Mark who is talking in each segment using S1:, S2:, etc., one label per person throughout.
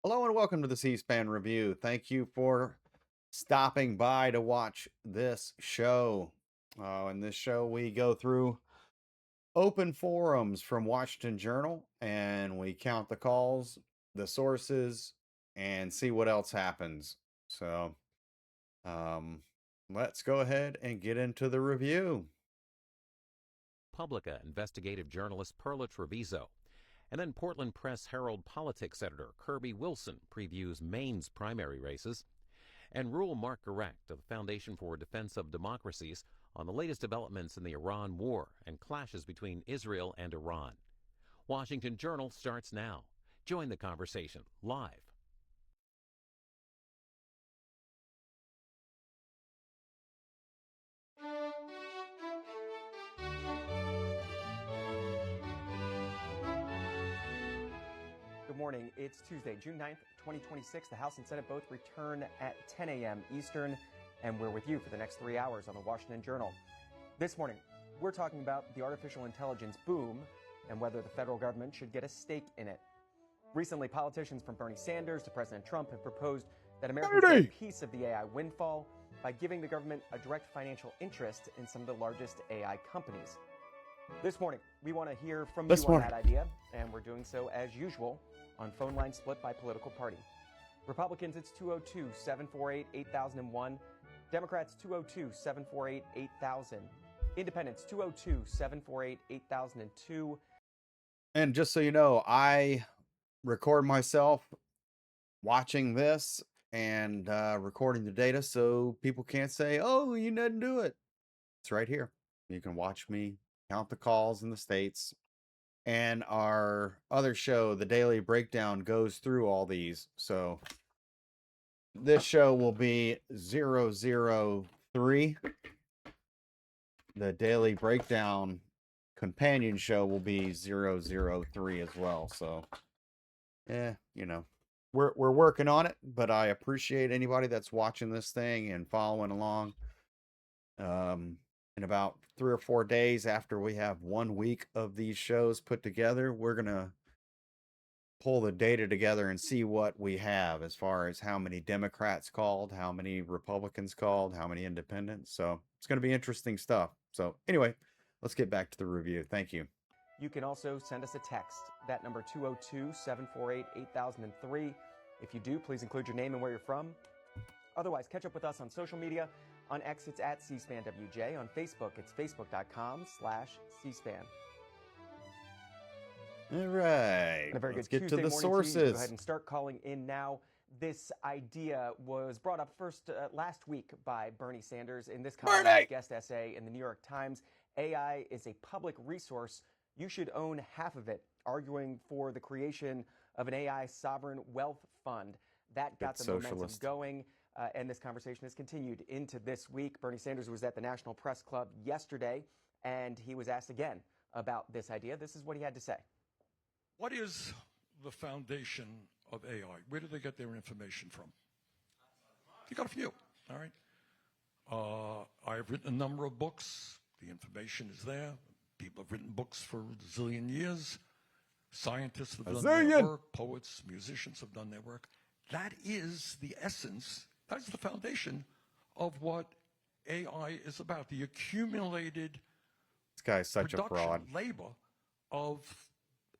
S1: Hello and welcome to the C-SPAN review. Thank you for stopping by to watch this show. In this show, we go through open forums from Washington Journal and we count the calls, the sources, and see what else happens. So, um, let's go ahead and get into the review.
S2: Publica investigative journalist Perla Treviso. And then Portland Press Herald politics editor Kirby Wilson previews Maine's primary races. And Rural Mark Garect of the Foundation for Defense of Democracies on the latest developments in the Iran war and clashes between Israel and Iran. Washington Journal starts now. Join the conversation live.
S3: Good morning. It's Tuesday, June 9th, 2026. The House and Senate both return at 10 a.m. Eastern, and we're with you for the next 3 hours on the Washington Journal. This morning, we're talking about the artificial intelligence boom and whether the federal government should get a stake in it. Recently, politicians from Bernie Sanders to President Trump have proposed that Americans get a piece of the AI windfall by giving the government a direct financial interest in some of the largest AI companies. This morning, we want to hear from you on that idea, and we're doing so as usual on phone line split by political party. Republicans, it's 202-748-8001. Democrats, 202-748-8000. Independents, 202-748-8002.
S1: And just so you know, I record myself watching this and recording the data so people can't say, oh, you didn't do it. It's right here. You can watch me count the calls in the states. And our other show, the Daily Breakdown, goes through all these. So this show will be 003. The Daily Breakdown companion show will be 003 as well. So, you know, we're working on it, but I appreciate anybody that's watching this thing and following along. In about 3 or 4 days after we have 1 week of these shows put together, we're going to pull the data together and see what we have as far as how many Democrats called, how many Republicans called, how many independents. So it's going to be interesting stuff. So anyway, let's get back to the review. Thank you.
S3: You can also send us a text. That number 202-748-8003. If you do, please include your name and where you're from. Otherwise, catch up with us on social media. On X, it's at CSpanWJ. On Facebook, it's facebook.com/CSpan.
S1: All right.
S3: And a very
S1: Let's
S3: good
S1: get
S3: Tuesday
S1: to the
S3: morning
S1: sources.
S3: to you. Go ahead and start calling in now. This idea was brought up first last week by Bernie Sanders in this kind of guest essay in the New York Times. AI is a public resource. You should own half of it, arguing for the creation of an AI sovereign wealth fund. That got the momentum going. And this conversation has continued into this week. Bernie Sanders was at the National Press Club yesterday, and he was asked again about this idea. This is what he had to say.
S4: What is the foundation of AI? Where do they get their information from? You got a few, all right? I've written a number of books. The information is there. People have written books for a zillion years. Scientists have done their work. Poets, musicians have done their work. That is the essence. That's the foundation of what AI is about. The accumulated
S1: this guy's such a fraud.
S4: Labor of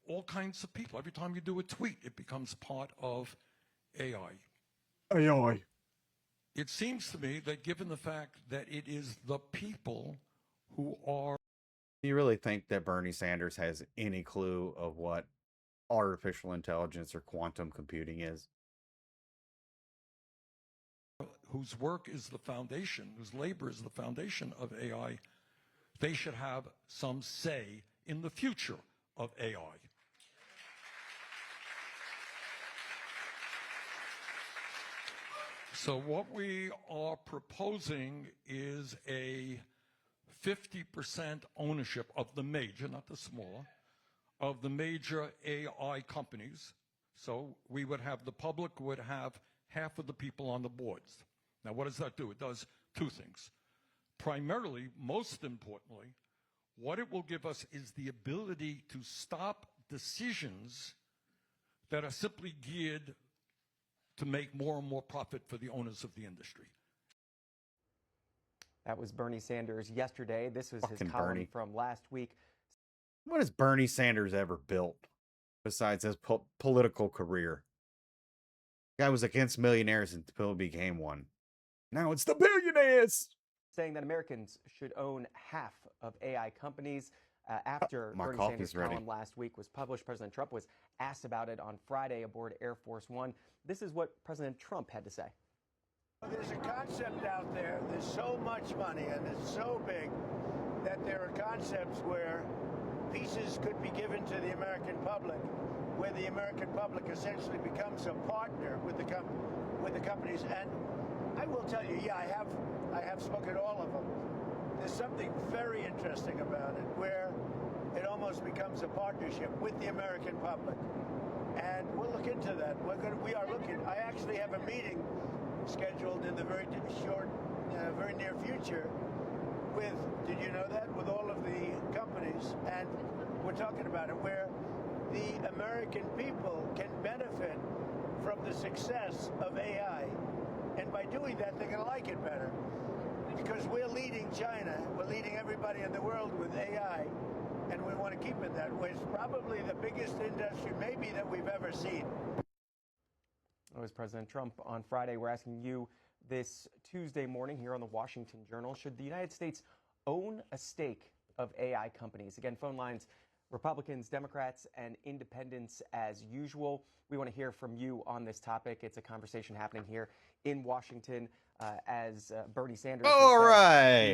S4: all kinds of people. Every time you do a tweet, it becomes part of AI.
S1: AI.
S4: It seems to me that given the fact that it is the people who are...
S1: Do you really think that Bernie Sanders has any clue of what artificial intelligence or quantum computing is?
S4: Whose work is the foundation, whose labor is the foundation of AI, they should have some say in the future of AI. So what we are proposing is a 50% ownership of the major, not the smaller, of the major AI companies. So we would have, the public would have half of the people on the boards. Now, what does that do? It does two things. Primarily, most importantly, what it will give us is the ability to stop decisions that are simply geared to make more and more profit for the owners of the industry.
S3: That was Bernie Sanders yesterday. This was his
S1: Fucking
S3: column
S1: Bernie.
S3: from last week.
S1: What has Bernie Sanders ever built besides his political career? Guy was against millionaires until he became one. Now it's the billionaires.
S3: Saying that Americans should own half of AI companies. After
S1: My
S3: Bernie
S1: coffee's
S3: Sanders'
S1: ready.
S3: column last week was published, President Trump was asked about it on Friday aboard Air Force One. This is what President Trump had to say.
S5: There's a concept out there, there's so much money and it's so big that there are concepts where pieces could be given to the American public, where the American public essentially becomes a partner with the companies. And I will tell you, yeah, I have spoken to all of them. There's something very interesting about it, where it almost becomes a partnership with the American public. And we'll look into that. We are looking. I actually have a meeting scheduled in the very near future with, did you know that, with all of the companies, and we're talking about it, where the American people can benefit from the success of AI, and by doing that they're going to like it better, because we're leading China, we're leading everybody in the world with AI, and we want to keep it that way. It's probably the biggest industry maybe that we've ever seen.
S3: That was President Trump on Friday. We're asking you this Tuesday morning here on the Washington Journal, should the United States own a stake of AI companies? Again, phone lines, Republicans, Democrats, and independents as usual. We want to hear from you on this topic. It's a conversation happening here in Washington as Bernie Sanders is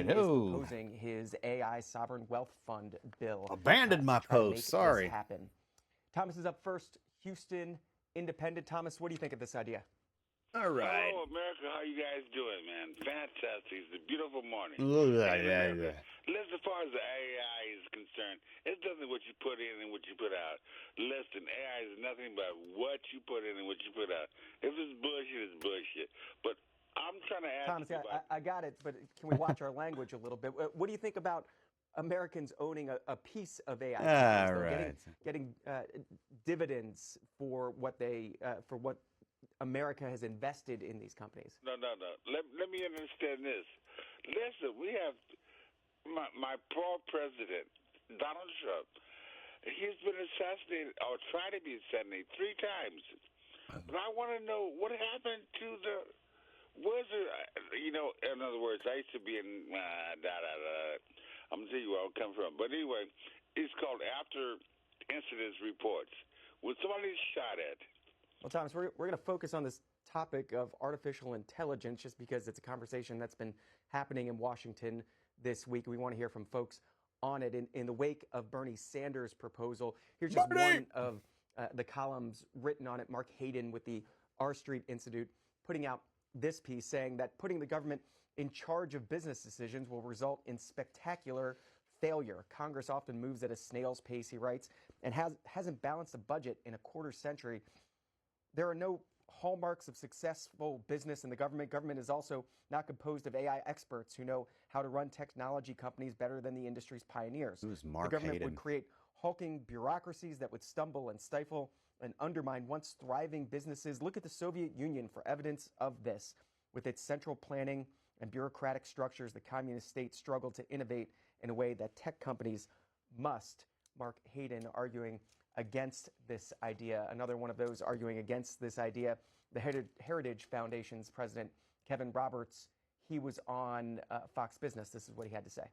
S3: proposing his AI sovereign wealth fund bill.
S1: Abandoned my post. Sorry.
S3: Happen. Thomas is up first. Houston Independent. Thomas, what do you think of this idea?
S6: All right. Hello, America. How you guys doing, man? Fantastic. It's a beautiful morning.
S1: Yeah.
S6: Listen, as far as the AI is concerned, it's nothing what you put in and what you put out. Listen, AI is nothing but what you put in and what you put out. If it's bullshit, it's bullshit. But I'm trying to ask
S3: Thomas,
S6: you about...
S3: I got it, but can we watch our language a little bit? What do you think about Americans owning a piece of AI? Getting dividends for what America has invested in these companies.
S6: No. Let me understand this. Listen, we have my poor president, Donald Trump. He's been assassinated, or tried to be assassinated 3 times. But I want to know what happened to the... in other words, I used to be in... I'm going to tell you where I'll come from. But anyway, it's called After Incidents Reports. When somebody's shot at...
S3: Well, Thomas, we're going to focus on this topic of artificial intelligence just because it's a conversation that's been happening in Washington this week. We want to hear from folks on it in the wake of Bernie Sanders' proposal. Here's just one of the columns written on it. Mark Hayden with the R Street Institute putting out this piece saying that putting the government in charge of business decisions will result in spectacular failure. Congress often moves at a snail's pace, he writes, and hasn't balanced a budget in a quarter century. There are no hallmarks of successful business in the government. Government is also not composed of AI experts who know how to run technology companies better than the industry's pioneers.
S1: Who's Mark
S3: The government
S1: Hayden?
S3: would create hulking bureaucracies that would stumble and stifle and undermine once thriving businesses. Look at the Soviet Union for evidence of this. With its central planning and bureaucratic structures, the communist state struggled to innovate in a way that tech companies must. Mark Hayden arguing against this idea. Another one of those arguing against this idea, the Heritage Foundation's president, Kevin Roberts. He was on Fox Business. This is what he had to say.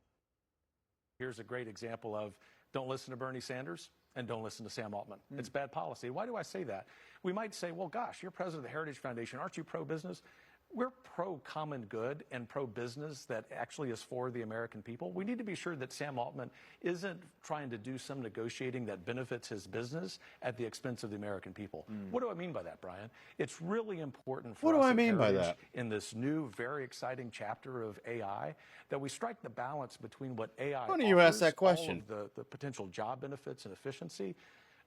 S7: Here's a great example of don't listen to Bernie Sanders and don't listen to Sam Altman. It's bad policy. Why do I say that? We might say, well, gosh, you're president of the Heritage Foundation. Aren't you pro-business? We're pro-common good and pro-business that actually is for the American people. We need to be sure that Sam Altman isn't trying to do some negotiating that benefits his business at the expense of the American people. What do I mean by that, Brian? It's really important for us in this new, very exciting chapter of AI that we strike the balance between what AI
S1: Why don't you ask that question?
S7: all of the potential job benefits and efficiency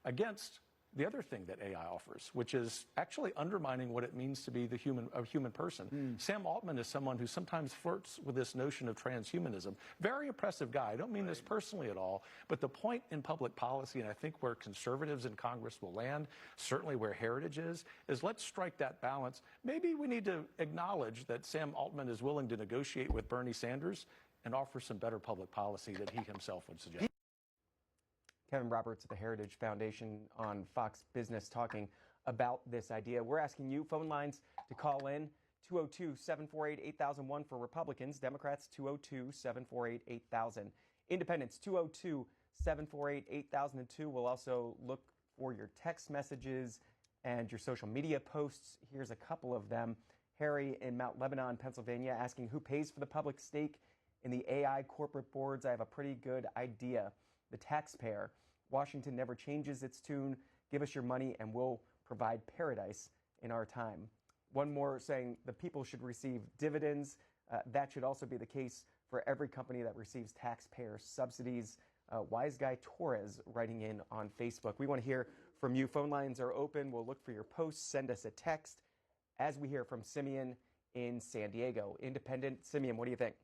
S7: against the other thing that AI offers, which is actually undermining what it means to be a human person. Sam Altman is someone who sometimes flirts with this notion of transhumanism. Very impressive guy. I don't mean this personally at all, but the point in public policy, and I think where conservatives in Congress will land, certainly where Heritage is let's strike that balance. Maybe we need to acknowledge that Sam Altman is willing to negotiate with Bernie Sanders and offer some better public policy that he himself would suggest.
S3: Kevin Roberts of the Heritage Foundation on Fox Business talking about this idea. We're asking you, phone lines to call in, 202-748-8001 for Republicans, Democrats 202-748-8000, Independents 202-748-8002. We'll also look for your text messages and your social media posts. Here's a couple of them. Harry in Mount Lebanon, Pennsylvania, asking who pays for the public stake in the AI corporate boards. I have a pretty good idea. The taxpayer. Washington never changes its tune. Give us your money and we'll provide paradise in our time. One more saying the people should receive dividends. That should also be the case for every company that receives taxpayer subsidies. Wise Guy Torres writing in on Facebook. We want to hear from you. Phone lines are open. We'll look for your posts. Send us a text as we hear from Simeon in San Diego. Independent. Simeon, what do you think?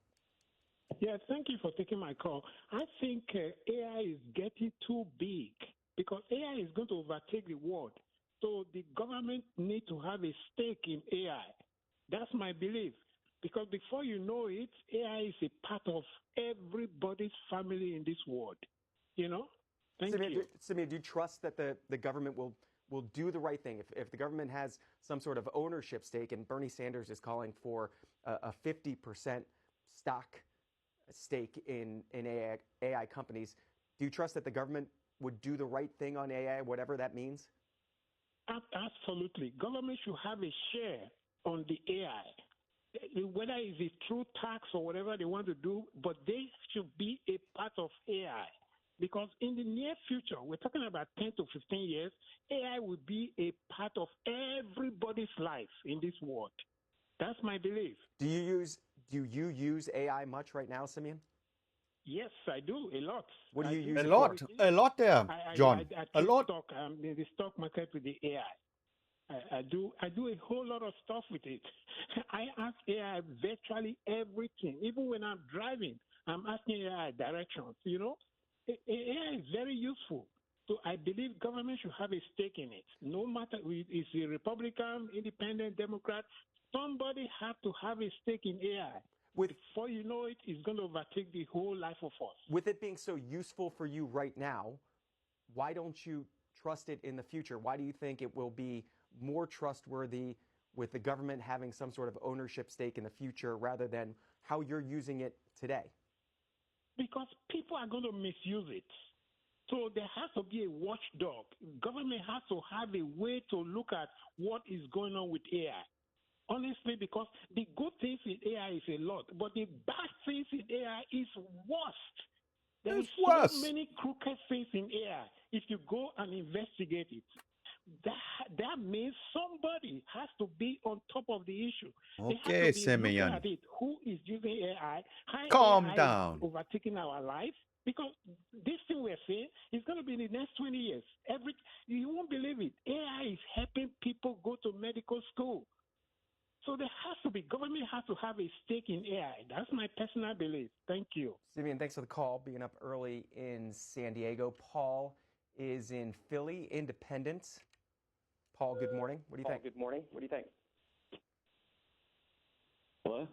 S8: Yeah, thank you for taking my call. I think AI is getting too big because AI is going to overtake the world. So the government needs to have a stake in AI. That's my belief. Because before you know it, AI is a part of everybody's family in this world. You know? Thank you.
S3: Simeon, do you trust that the government will do the right thing? If the government has some sort of ownership stake, and Bernie Sanders is calling for a 50% stock stake in AI companies, do you trust that the government would do the right thing on AI, whatever that means?
S8: Absolutely. Government should have a share on the AI, whether it's a true tax or whatever they want to do, but they should be a part of AI. Because in the near future, we're talking about 10 to 15 years, AI will be a part of everybody's life in this world. That's my belief.
S3: Do you use AI much right now, Simeon?
S8: Yes, I do, a lot.
S3: What do you use?
S1: A lot there, John.
S8: I
S1: a lot.
S8: Stock, in the stock market with the AI. I do a whole lot of stuff with it. I ask AI virtually everything. Even when I'm driving, I'm asking AI directions. You know, AI is very useful. So I believe government should have a stake in it. No matter if it's a Republican, Independent, Democrat, somebody has to have a stake in AI. Before you know it, it's going to overtake the whole life of us.
S3: With it being so useful for you right now, why don't you trust it in the future? Why do you think it will be more trustworthy with the government having some sort of ownership stake in the future rather than how you're using it today?
S8: Because people are going to misuse it. So there has to be a watchdog. Government has to have a way to look at what is going on with AI. Honestly, because the good things in AI is a lot, but the bad things in AI is worse. There is so many crooked things in AI. If you go and investigate it, that means somebody has to be on top of the issue.
S1: Okay, Simeon.
S8: At it. Who is using AI? How
S1: Calm
S8: AI
S1: down.
S8: Is overtaking our life? Because this thing we're saying is going to be in the next 20 years. You won't believe it. AI is helping people go to medical school. So there has to be, government has to have a stake in AI. That's my personal belief. Thank you.
S3: Simeon, thanks for the call, being up early in San Diego. Paul is in Philly, Independent. Paul, good morning. What do you think?
S9: Good morning. What do you think?
S10: Hello?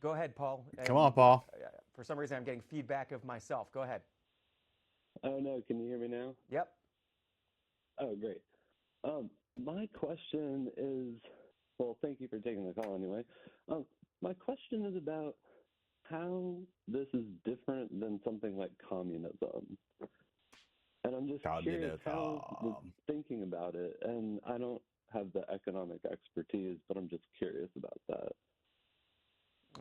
S3: Go ahead, Paul.
S1: Come on, Paul.
S3: For some reason, I'm getting feedback of myself. Go ahead.
S10: Oh, no. Can you hear me now?
S3: Yep.
S10: Oh, great. My question is, well, thank you for taking the call anyway. My question is about how this is different than something like communism. And I'm just curious how you're thinking about it. And I don't have the economic expertise, but I'm just curious about that.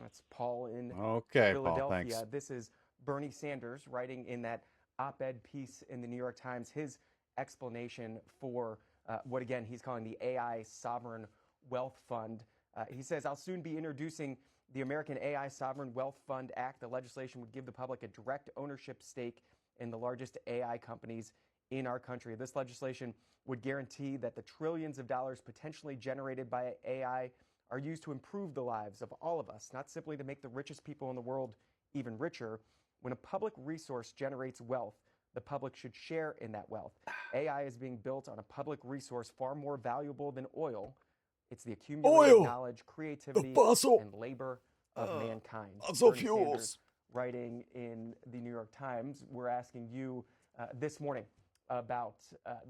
S3: That's Paul in
S1: Philadelphia.
S3: Paul,
S1: thanks.
S3: This is Bernie Sanders writing in that op-ed piece in the New York Times, his explanation for what, again, he's calling the AI Sovereign Wealth Fund. He says, I'll soon be introducing the American AI Sovereign Wealth Fund Act. The legislation would give the public a direct ownership stake in the largest AI companies in our country. This legislation would guarantee that the trillions of dollars potentially generated by AI are used to improve the lives of all of us, not simply to make the richest people in the world even richer. When a public resource generates wealth, the public should share in that wealth. AI is being built on a public resource far more valuable than oil. It's the accumulated knowledge, creativity, and labor of mankind.
S1: Fossil
S3: Bernie
S1: fuels.
S3: Sanders, writing in the New York Times, we're asking you this morning about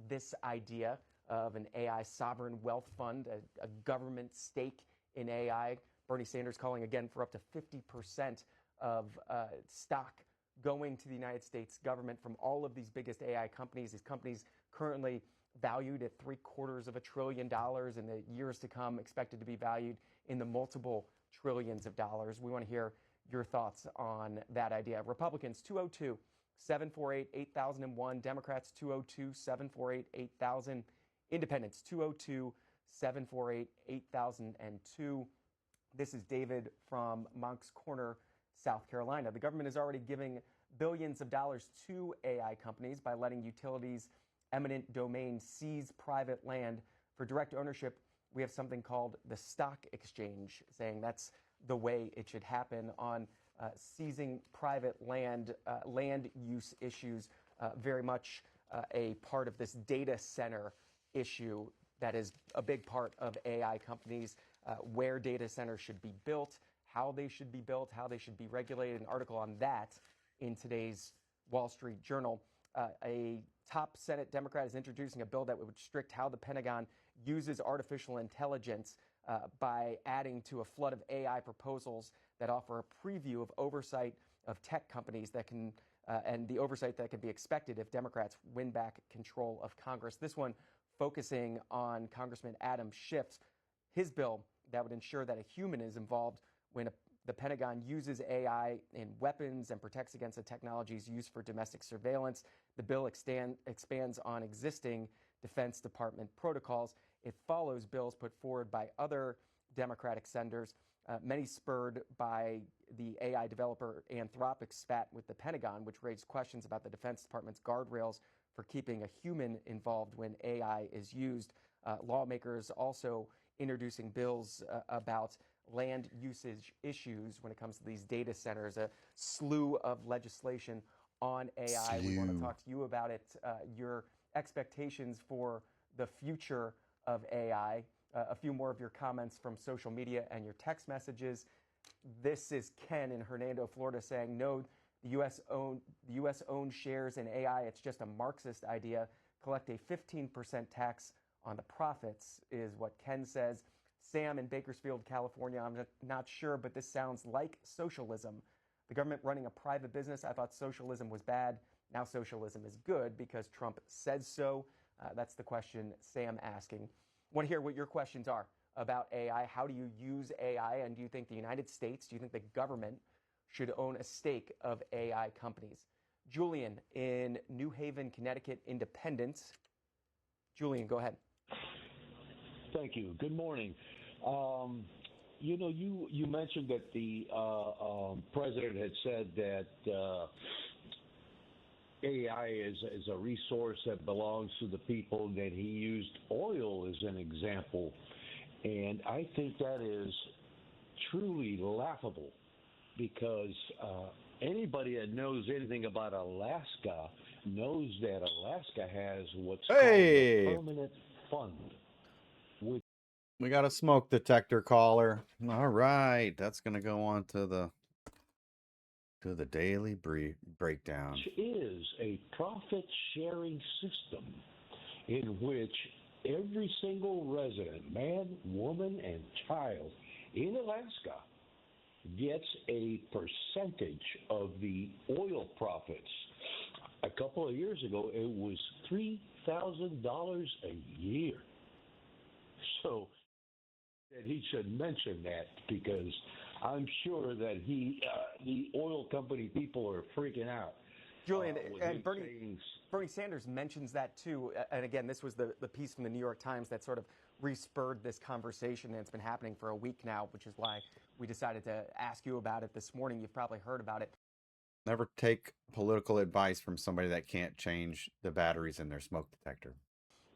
S3: this idea of an AI sovereign wealth fund, a government stake in AI. Bernie Sanders calling again for up to 50% of stock going to the United States government from all of these biggest AI companies. These companies currently valued at $750 billion, in the years to come expected to be valued in the multiple trillions of dollars. We want to hear your thoughts on that idea. Republicans 202-748-8001, Democrats 202-748-8000, Independents 202-748-8002. This is David from Moncks Corner, South Carolina. The government is already giving billions of dollars to AI companies by letting utilities, eminent domain, seize private land for direct ownership. We have something called the stock exchange, saying that's the way it should happen on seizing private land, land use issues, very much a part of this data center issue that is a big part of AI companies, where data centers should be built, how they should be built, how they should be regulated. An article on that in today's Wall Street Journal. A top Senate Democrat is introducing a bill that would restrict how the Pentagon uses artificial intelligence by adding to a flood of AI proposals that offer a preview of oversight of tech companies that can, and the oversight that can be expected if Democrats win back control of Congress. This one focusing on Congressman Adam Schiff's, his bill that would ensure that a human is involved when the Pentagon uses AI in weapons and protects against the technologies used for domestic surveillance. The bill expands on existing Defense Department protocols. It follows bills put forward by other Democratic senators, many spurred by the AI developer Anthropic's spat with the Pentagon, which raised questions about the Defense Department's guardrails for keeping a human involved when AI is used. Lawmakers also introducing bills about land usage issues when it comes to these data centers, a slew of legislation on AI. We want to talk to you about it, your expectations for the future of AI. A few more of your comments from social media and your text messages. This is Ken in Hernando, Florida, saying, no, the U.S. owned shares in AI. It's just a Marxist idea. Collect a 15% tax on the profits is what Ken says. Sam in Bakersfield, California, I'm not sure, but this sounds like socialism. The government running a private business. I thought socialism was bad. Now socialism is good because Trump says so. That's the question Sam asking. Want to hear what your questions are about AI. How do you use AI? And do you think the United States, do you think the government should own a stake of AI companies? Julian in New Haven, Connecticut, Independent. Julian, go ahead.
S9: Thank you. Good morning. You mentioned that the president had said that AI is a resource that belongs to the people, that he used oil as an example. And I think that is truly laughable because anybody that knows anything about Alaska knows that Alaska has what's called a permanent fund.
S1: We got a smoke detector caller. All right, that's going to go on to the daily breakdown.
S9: Which is a profit-sharing system in which every single resident, man, woman, and child in Alaska gets a percentage of the oil profits. A couple of years ago, it was $3,000 a year. So that he should mention that because I'm sure that the oil company people are freaking out.
S3: Julian, and Bernie Sanders mentions that too. And again, this was the piece from the New York Times that sort of respurred this conversation. And it's been happening for a week now, which is why we decided to ask you about it this morning. You've probably heard about it.
S1: Never take political advice from somebody that can't change the batteries in their smoke detector.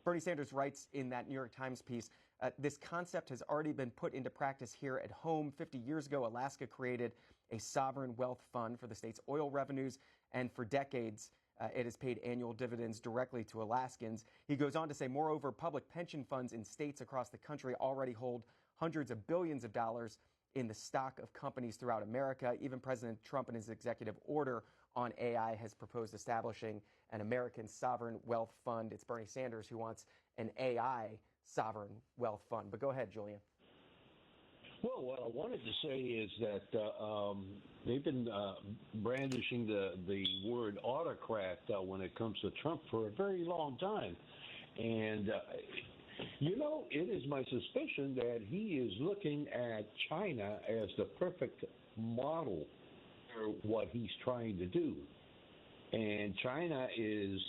S3: Bernie Sanders writes in that New York Times piece, this concept has already been put into practice here at home. 50 years ago, Alaska created a sovereign wealth fund for the state's oil revenues, and for decades, it has paid annual dividends directly to Alaskans. He goes on to say, moreover, public pension funds in states across the country already hold hundreds of billions of dollars in the stock of companies throughout America. Even President Trump, in his executive order on AI, has proposed establishing an American sovereign wealth fund. It's Bernie Sanders who wants an AI sovereign wealth fund. But go ahead, Julian.
S9: Well, what I wanted to say is that they've been brandishing the word autocrat when it comes to Trump for a very long time. And, it is my suspicion that he is looking at China as the perfect model for what he's trying to do. And China is...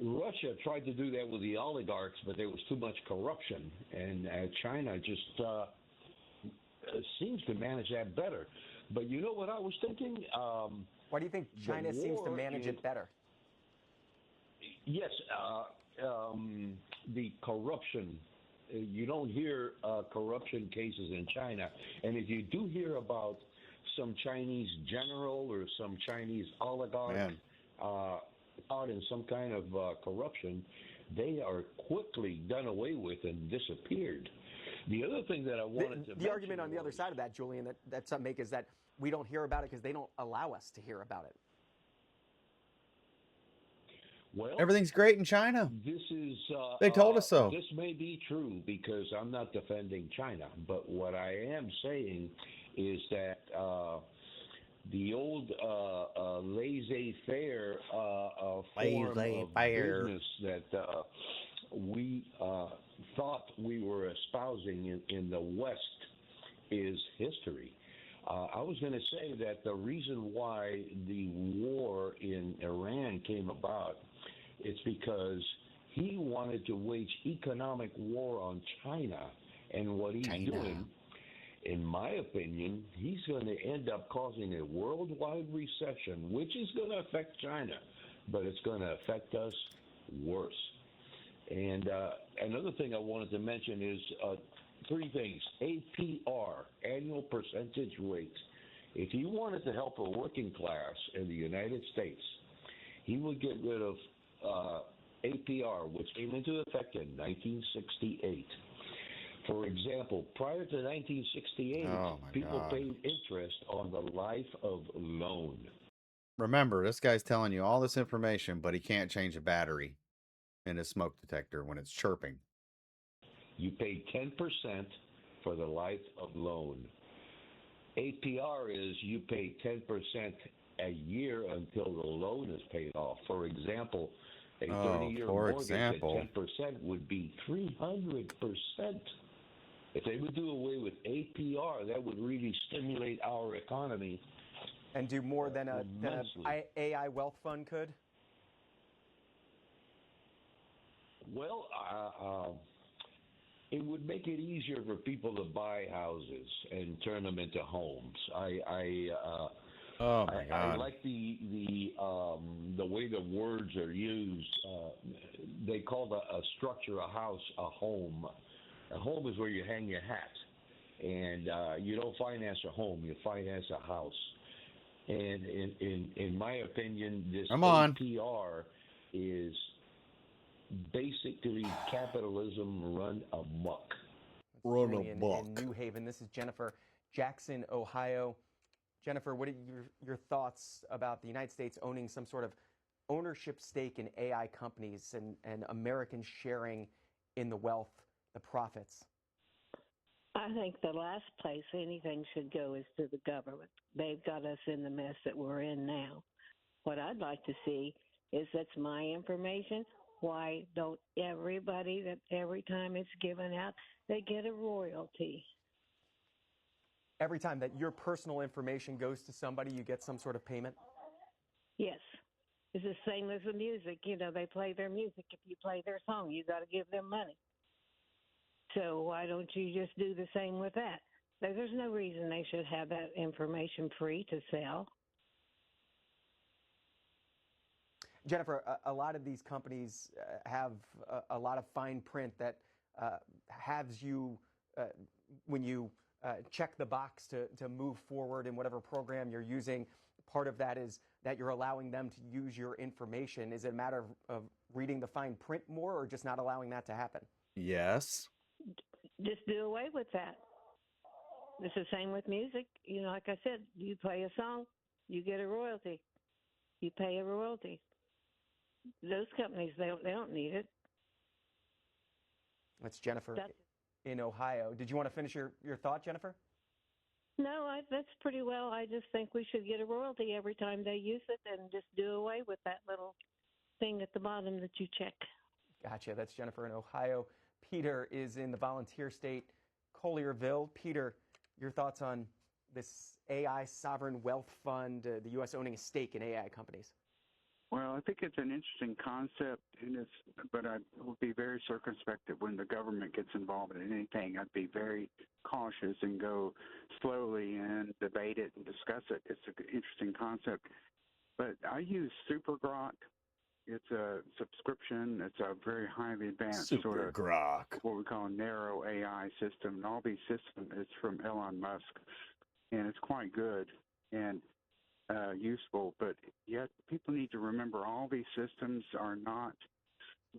S9: Russia tried to do that with the oligarchs, but there was too much corruption, and China just seems to manage that better. But you know what I was thinking?
S3: Why do you think China seems to manage it better?
S9: Yes, the corruption. You don't hear corruption cases in China, and if you do hear about some Chinese general or some Chinese oligarch caught in some kind of corruption, they are quickly done away with and disappeared. The other thing that I wanted to
S3: the argument on the other side of that, Julian, that some make is that we don't hear about it because they don't allow us to hear about it.
S9: Well,
S1: everything's great in China.
S9: This is
S1: they told us so.
S9: This may be true because I'm not defending China, but what I am saying is that the old laissez-faire form of business that we thought we were espousing in the West is history. I was going to say that the reason why the war in Iran came about, it's because he wanted to wage economic war on China, and what he's doing, in my opinion, he's going to end up causing a worldwide recession, which is going to affect China, but it's going to affect us worse. And another thing I wanted to mention is three things. APR, annual percentage rate. If he wanted to help a working class in the United States, he would get rid of APR, which came into effect in 1968. For example, prior to 1968, people paid interest on the life of loan.
S1: Remember, this guy's telling you all this information, but he can't change a battery in his smoke detector when it's chirping.
S9: You paid 10% for the life of loan. APR is you pay 10% a year until the loan is paid off. For example, a 30-year mortgage at 10% would be 300%. If they would do away with APR, that would really stimulate our economy.
S3: And do more than an AI wealth fund could?
S9: Well, it would make it easier for people to buy houses and turn them into homes. I like the way the words are used. They call a structure, a house, a home. A home is where you hang your hat, and you don't finance a home; you finance a house. And in my opinion, this APR is basically capitalism run amok.
S3: In New Haven. This is Jennifer, Jackson, Ohio. Jennifer, what are your thoughts about the United States owning some sort of ownership stake in AI companies and Americans sharing in the wealth, the profits?
S11: I think the last place anything should go is to the government. They've got us in the mess that we're in now. What I'd like to see is that's my information. Why don't everybody, that every time it's given out, they get a royalty?
S3: Every time that your personal information goes to somebody, you get some sort of payment?
S11: Yes. It's the same as the music. You know, they play their music. If you play their song, you got to give them money. So why don't you just do the same with that? There's no reason they should have that information free to sell.
S3: Jennifer, a lot of these companies have a lot of fine print that has you, when you check the box to move forward in whatever program you're using, part of that is that you're allowing them to use your information. Is it a matter of reading the fine print more or just not allowing that to happen?
S1: Yes.
S11: Just do away with that. It's the same with music. You know, like I said, you play a song, you get a royalty. You pay a royalty. Those companies, they don't need it.
S3: That's Jennifer in Ohio. Did you want to finish your thought, Jennifer?
S11: No, that's pretty well. I just think we should get a royalty every time they use it and just do away with that little thing at the bottom that you check.
S3: Gotcha. That's Jennifer in Ohio. Peter is in the volunteer state, Collierville. Peter, your thoughts on this AI sovereign wealth fund, the U.S. owning a stake in AI companies?
S12: Well, I think it's an interesting concept, but I would be very circumspect that when the government gets involved in anything, I'd be very cautious and go slowly and debate it and discuss it. It's an interesting concept. But I use SuperGrok. It's a subscription. It's a very highly advanced sort of what we call a narrow AI system. And all these systems is from Elon Musk, and it's quite good and useful. But yet people need to remember all these systems are not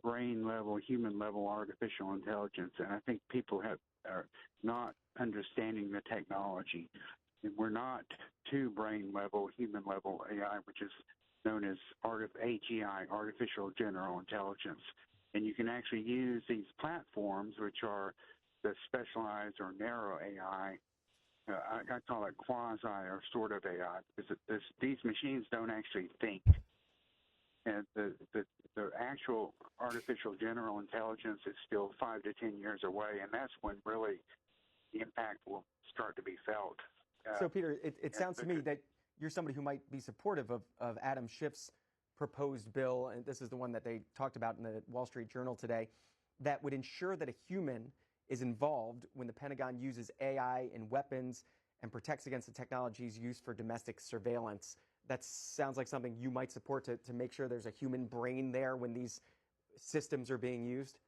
S12: brain level, human level artificial intelligence. And I think people are not understanding the technology. And we're not to brain level, human level AI, which is known as AGI, Artificial General Intelligence. And you can actually use these platforms, which are the specialized or narrow AI. I call it quasi or sort of AI, because these machines don't actually think. And the actual artificial general intelligence is still 5 to 10 years away, and that's when really the impact will start to be felt.
S3: So, Peter, it sounds to me that you're somebody who might be supportive of Adam Schiff's proposed bill, and this is the one that they talked about in the Wall Street Journal today, that would ensure that a human is involved when the Pentagon uses AI in weapons and protects against the technologies used for domestic surveillance. That sounds like something you might support to make sure there's a human brain there when these systems are being used?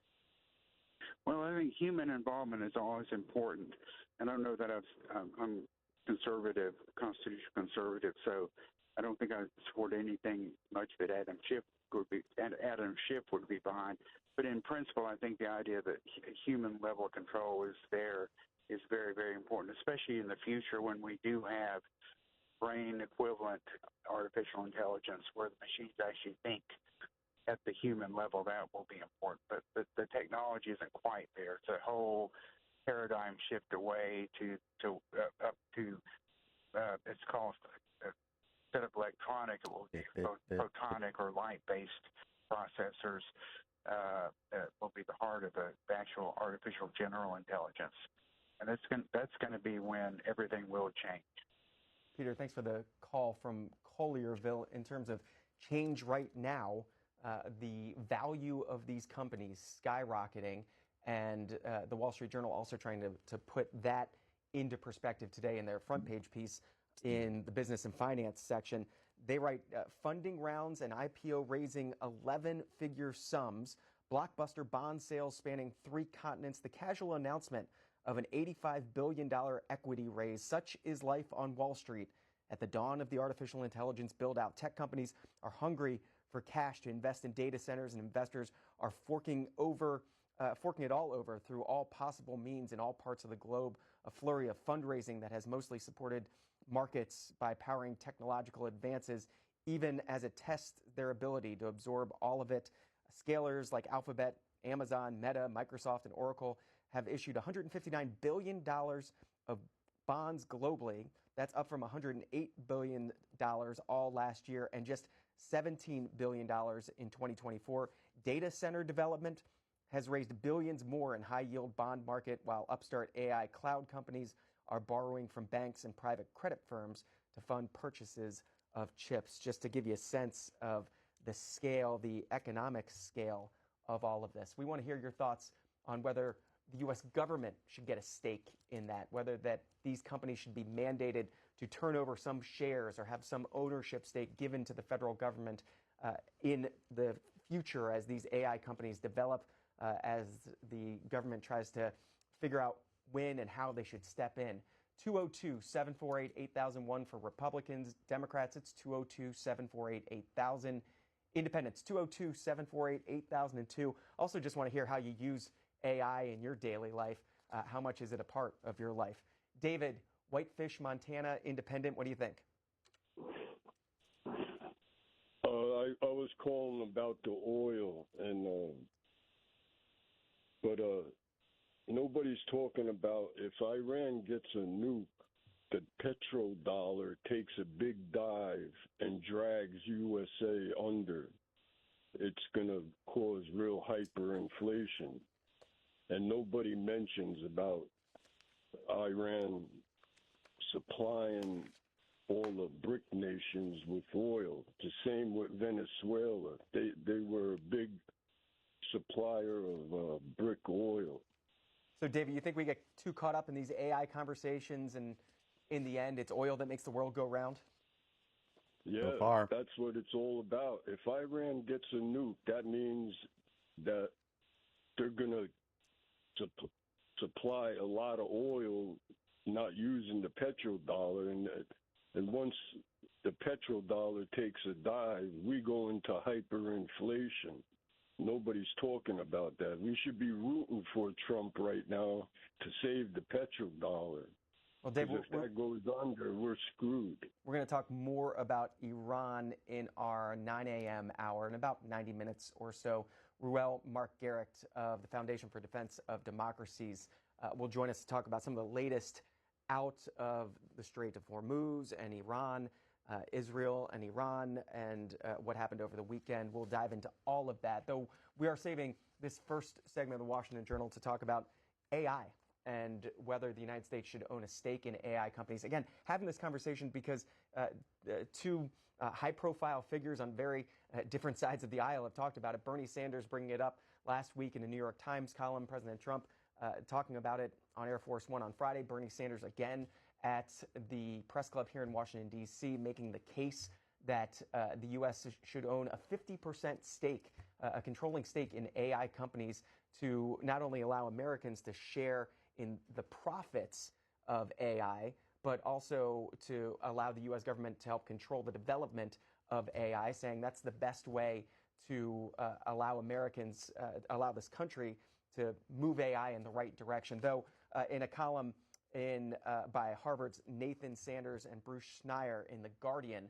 S12: Well, I think human involvement is always important. And I don't know that I'm conservative, constitutional conservative, so I don't think I support anything much that Adam Schiff would be behind. But in principle, I think the idea that human level control is there is very, very important, especially in the future when we do have brain equivalent artificial intelligence where the machines actually think at the human level. That will be important. But the technology isn't quite there. It's a whole paradigm shift away up to it's called instead of electronic, it will be photonic or light-based processors will be the heart of the actual artificial general intelligence, and that's going to be when everything will change.
S3: Peter, thanks for the call from Collierville. In terms of change right now, the value of these companies skyrocketing, and the Wall Street Journal also trying to put that into perspective today in their front page piece in the business and finance section. They write funding rounds and IPO raising 11-figure sums, blockbuster bond sales spanning 3 continents, the casual announcement of an $85 billion equity raise. Such is life on Wall Street at the dawn of the artificial intelligence build-out. Tech companies are hungry for cash to invest in data centers, and investors are forking it all over through all possible means in all parts of the globe. A flurry of fundraising that has mostly supported markets by powering technological advances, even as it tests their ability to absorb all of it. Scalers like Alphabet, Amazon, Meta, Microsoft, and Oracle have issued $159 billion of bonds globally. That's up from $108 billion all last year and just $17 billion in 2024. Data center development has raised billions more in high-yield bond market, while upstart AI cloud companies are borrowing from banks and private credit firms to fund purchases of chips. Just to give you a sense of the scale, the economic scale of all of this. We want to hear your thoughts on whether the U.S. government should get a stake in that, whether that these companies should be mandated to turn over some shares or have some ownership stake given to the federal government. in the future as these AI companies develop, as the government tries to figure out when and how they should step in. 202-748-8001 for Republicans. Democrats, it's 202-748-8000. Independents, 202-748-8002. Also just want to hear how you use AI in your daily life. How much is it a part of your life? David, Whitefish, Montana, Independent, what do you think?
S13: I was calling about the oil, but nobody's talking about if Iran gets a nuke, the petrodollar takes a big dive and drags USA under. It's going to cause real hyperinflation. And nobody mentions about Iran supplying all the BRIC nations with oil. The same with Venezuela. They were a big supplier of BRIC oil.
S3: So, David, you think we get too caught up in these AI conversations, and in the end, it's oil that makes the world go round?
S13: Yeah, that's what it's all about. If Iran gets a nuke, that means that they're going to supply a lot of oil, not using the petrodollar, and once the petrodollar takes a dive, we go into hyperinflation. Nobody's talking about that. We should be rooting for Trump right now to save the petrodollar.
S3: Well, Dave,
S13: if that goes under, we're screwed.
S3: We're going to talk more about Iran in our 9 a.m. hour in about 90 minutes or so. Ruel Mark Garrick of the Foundation for Defense of Democracies will join us to talk about some of the latest out of the Strait of Hormuz and Iran, Israel and Iran, and what happened over the weekend. We'll dive into all of that, though we are saving this first segment of the Washington Journal to talk about AI and whether the United States should own a stake in AI companies. Again, having this conversation because two high-profile figures on very different sides of the aisle have talked about it. Bernie Sanders bringing it up last week in the New York Times column, President Trump talking about it on Air Force One on Friday. Bernie Sanders again at the press club here in Washington, D.C., making the case that the U.S. should own a 50% stake, a controlling stake in AI companies to not only allow Americans to share in the profits of AI, but also to allow the U.S. government to help control the development of AI, saying that's the best way to allow Americans, allow this country to move AI in the right direction. Though in a column by Harvard's Nathan Sanders and Bruce Schneier in The Guardian,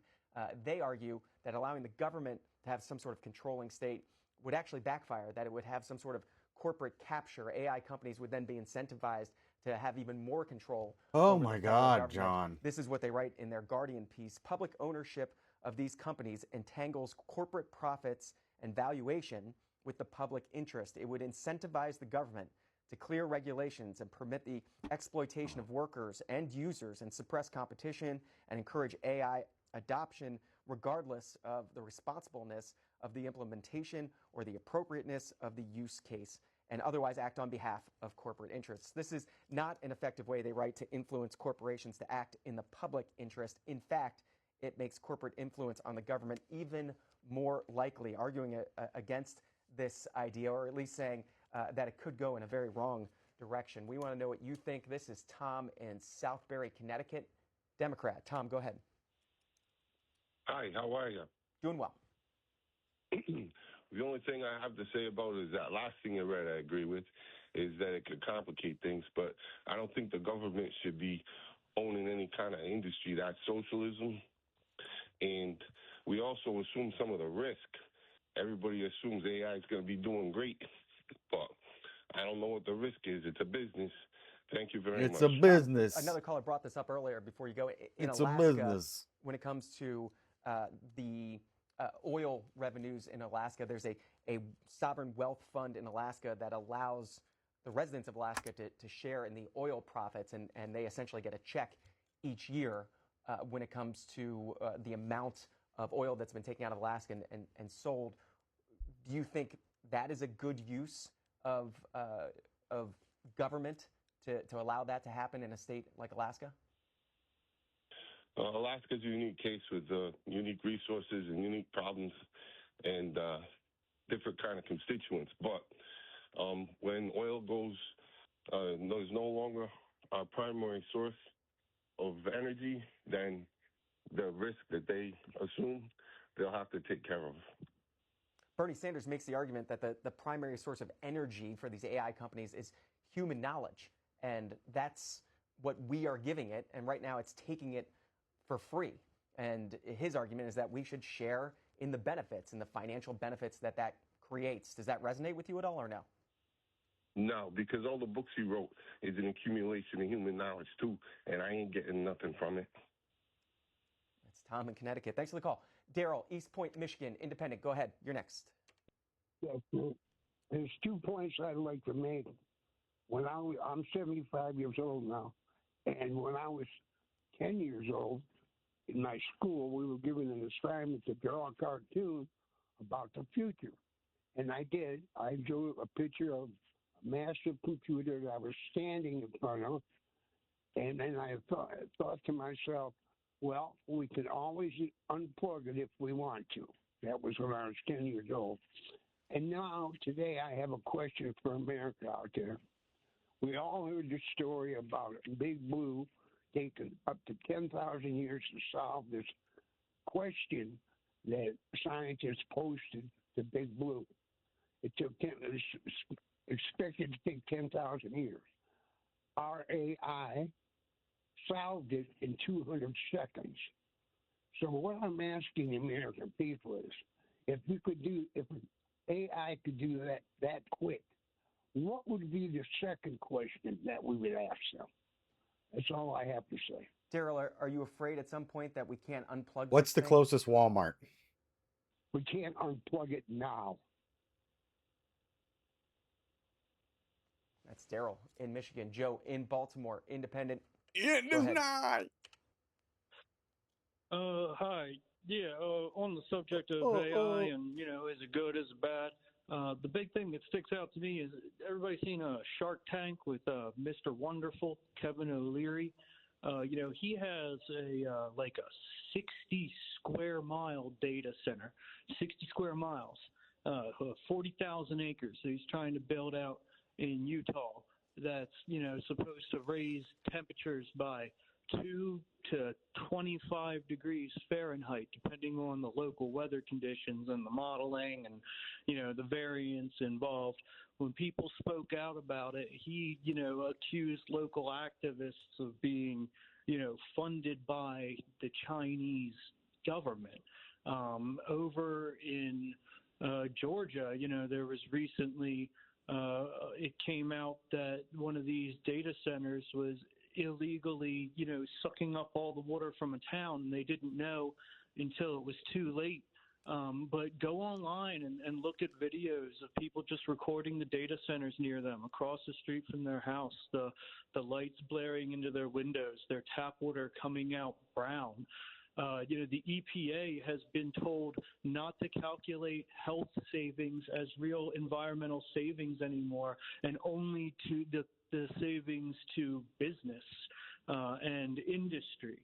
S3: they argue that allowing the government to have some sort of controlling state would actually backfire, that it would have some sort of corporate capture. AI companies would then be incentivized to have even more control.
S1: Oh my God, John.
S3: This is what they write in their Guardian piece. Public ownership of these companies entangles corporate profits and valuation with the public interest. It would incentivize the government to clear regulations and permit the exploitation of workers and users and suppress competition and encourage AI adoption regardless of the responsibleness of the implementation or the appropriateness of the use case, and otherwise act on behalf of corporate interests. This is not an effective way, they write, to influence corporations to act in the public interest. In fact, it makes corporate influence on the government even more likely, arguing against this idea, or at least saying that it could go in a very wrong direction. We want to know what you think. This is Tom in Southbury, Connecticut, Democrat. Tom, go ahead.
S14: Hi, how are you?
S3: Doing well.
S14: The only thing I have to say about it is that last thing you read I agree with, is that it could complicate things, but I don't think the government should be owning any kind of industry. That's socialism. And we also assume some of the risk. Everybody assumes AI is going to be doing great, but I don't know what the risk is. It's a business. Thank you very much.
S1: It's a business.
S3: Another caller brought this up earlier before you go.
S1: It's
S3: Alaska,
S1: a business.
S3: When it comes to the oil revenues in Alaska, there's a sovereign wealth fund in Alaska that allows the residents of Alaska to share in the oil profits, and they essentially get a check each year when it comes to the amount of oil that's been taken out of Alaska and sold. Do you think that is a good use of government to allow that to happen in a state like Alaska?
S14: Alaska's a unique case with unique resources and unique problems. and different kind of constituents. But when oil goes, is no longer our primary source of energy, then the risk that they assume, they'll have to take care of.
S3: Bernie Sanders makes the argument that the primary source of energy for these AI companies is human knowledge. And that's what we are giving it. And right now it's taking it for free. And his argument is that we should share in the benefits and the financial benefits that that creates. Does that resonate with you at all or no?
S14: No, because all the books he wrote is an accumulation of human knowledge too, and I ain't getting nothing from it.
S3: That's Tom in Connecticut. Thanks for the call. Daryl, East Point, Michigan, Independent. Go ahead. You're next.
S15: Yes, there's 2 points I'd like to make. I'm 75 years old now, and when I was 10 years old, in my school, we were given an assignment to draw a cartoon about the future. And I did. I drew a picture of a massive computer that I was standing in front of. And then I thought to myself, well, we can always unplug it if we want to. That was when I was 10 years old. And now, today, I have a question for America out there. We all heard the story about Big Blue taking up to 10,000 years to solve this question that scientists posted to Big Blue. It was expected to take 10,000 years. Our AI solved it in 200 seconds. So what I'm asking the American people is, if AI could do that quick, what would be the second question that we would ask them? That's all I have to say.
S3: Daryl, are you afraid at some point that we can't unplug
S1: What's
S3: this
S1: the
S3: thing?
S1: closest Walmart?
S15: We can't unplug it now.
S3: That's Daryl in Michigan. Joe in Baltimore, Independent.
S1: It
S3: Go
S1: is
S3: ahead.
S1: not.
S16: Hi. Yeah, on the subject of AI and, is it good, is it bad? The big thing that sticks out to me is everybody's seen a Shark Tank with Mr. Wonderful, Kevin O'Leary. He has a 60 square mile data center, 60 square miles, 40,000 acres that he's trying to build out in Utah. That's, supposed to raise temperatures by 2 to 25 degrees Fahrenheit, depending on the local weather conditions and the modeling and, the variance involved. When people spoke out about it, he, accused local activists of being, funded by the Chinese government. Over in Georgia, there was recently, it came out that one of these data centers was illegally, sucking up all the water from a town, and they didn't know until it was too late. But go online and look at videos of people just recording the data centers near them across the street from their house, the lights blaring into their windows, their tap water coming out brown. The EPA has been told not to calculate health savings as real environmental savings anymore, and only to the savings to business and industry.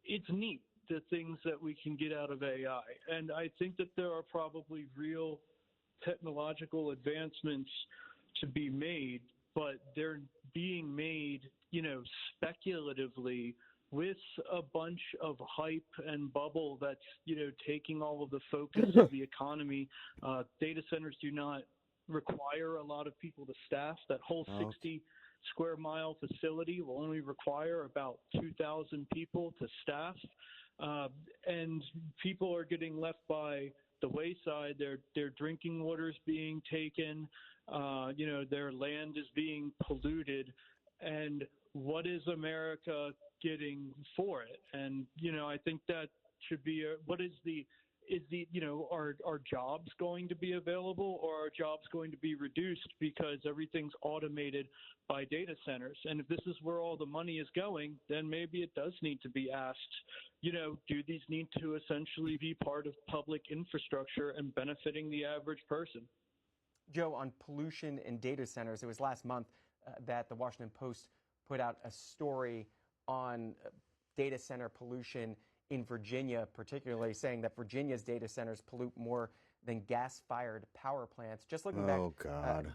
S16: It's neat, the things that we can get out of AI. And I think that there are probably real technological advancements to be made, but they're being made, speculatively with a bunch of hype and bubble that's, taking all of the focus of the economy. Data centers do not require a lot of people to staff. That whole 60 square mile facility will only require about 2,000 people to staff. And people are getting left by the wayside. Their drinking water is being taken. Their land is being polluted. And what is America getting for it? And, I think that should be are jobs going to be available, or are jobs going to be reduced because everything's automated by data centers? And if this is where all the money is going, then maybe it does need to be asked, do these need to essentially be part of public infrastructure and benefiting the average person?
S3: Joe, on pollution in data centers, it was last month that the Washington Post put out a story on data center pollution in Virginia, particularly saying that Virginia's data centers pollute more than gas-fired power plants. Just looking back,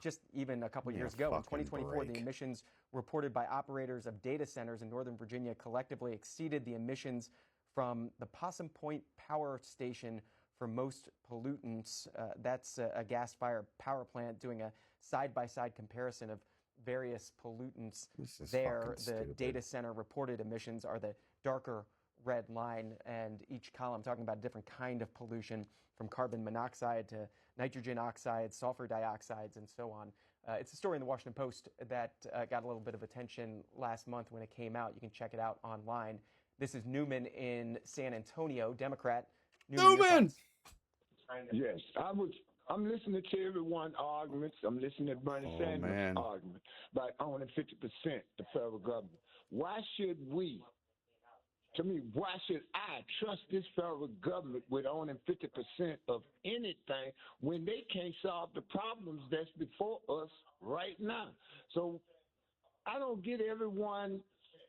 S3: just even a couple years ago, in 2024, the emissions reported by operators of data centers in Northern Virginia collectively exceeded the emissions from the Possum Point Power Station for most pollutants. That's a gas-fired power plant doing a side-by-side comparison of various pollutants there. The data center reported emissions are the darker red line, and each column talking about a different kind of pollution, from carbon monoxide to nitrogen oxides, sulfur dioxides, and so on. It's a story in the Washington Post that got a little bit of attention last month when it came out. You can check it out online. This is Newman in San Antonio, Democrat. Newman!
S17: Yes, I'm listening to everyone's arguments. I'm listening to Bernie Sanders' argument about owning 50% the federal government. Why should I trust this federal government with owning 50% of anything when they can't solve the problems that's before us right now? So I don't get everyone.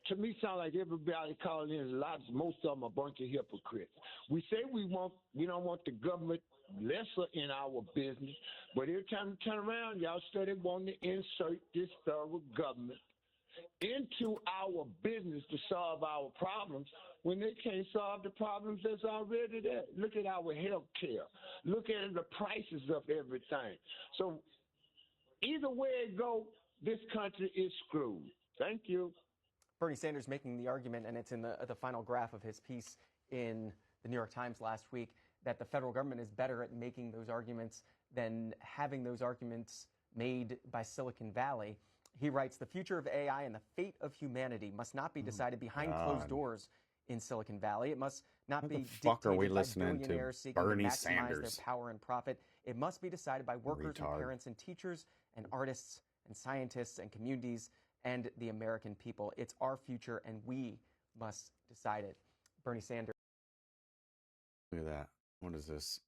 S17: To me, sound like everybody calling in lots. Most of them are a bunch of hypocrites. We say we don't want the government lesser in our business, but every time we turn around, y'all steady wanting to insert this federal government into our business to solve our problems when they can't solve the problems that's already there. Look at our health care. Look at the prices of everything. So either way it go, this country is screwed. Thank you.
S3: Bernie Sanders making the argument, and it's in the final graph of his piece in the New York Times last week, that the federal government is better at making those arguments than having those arguments made by Silicon Valley. He writes, the future of AI and the fate of humanity must not be decided behind closed doors in Silicon Valley. It must not be dictated by billionaires seeking to maximize their power and profit. It must be decided by workers and parents and teachers and artists and scientists and communities and the American people. It's our future, and we must decide it. Bernie Sanders.
S1: Look at that. What is this?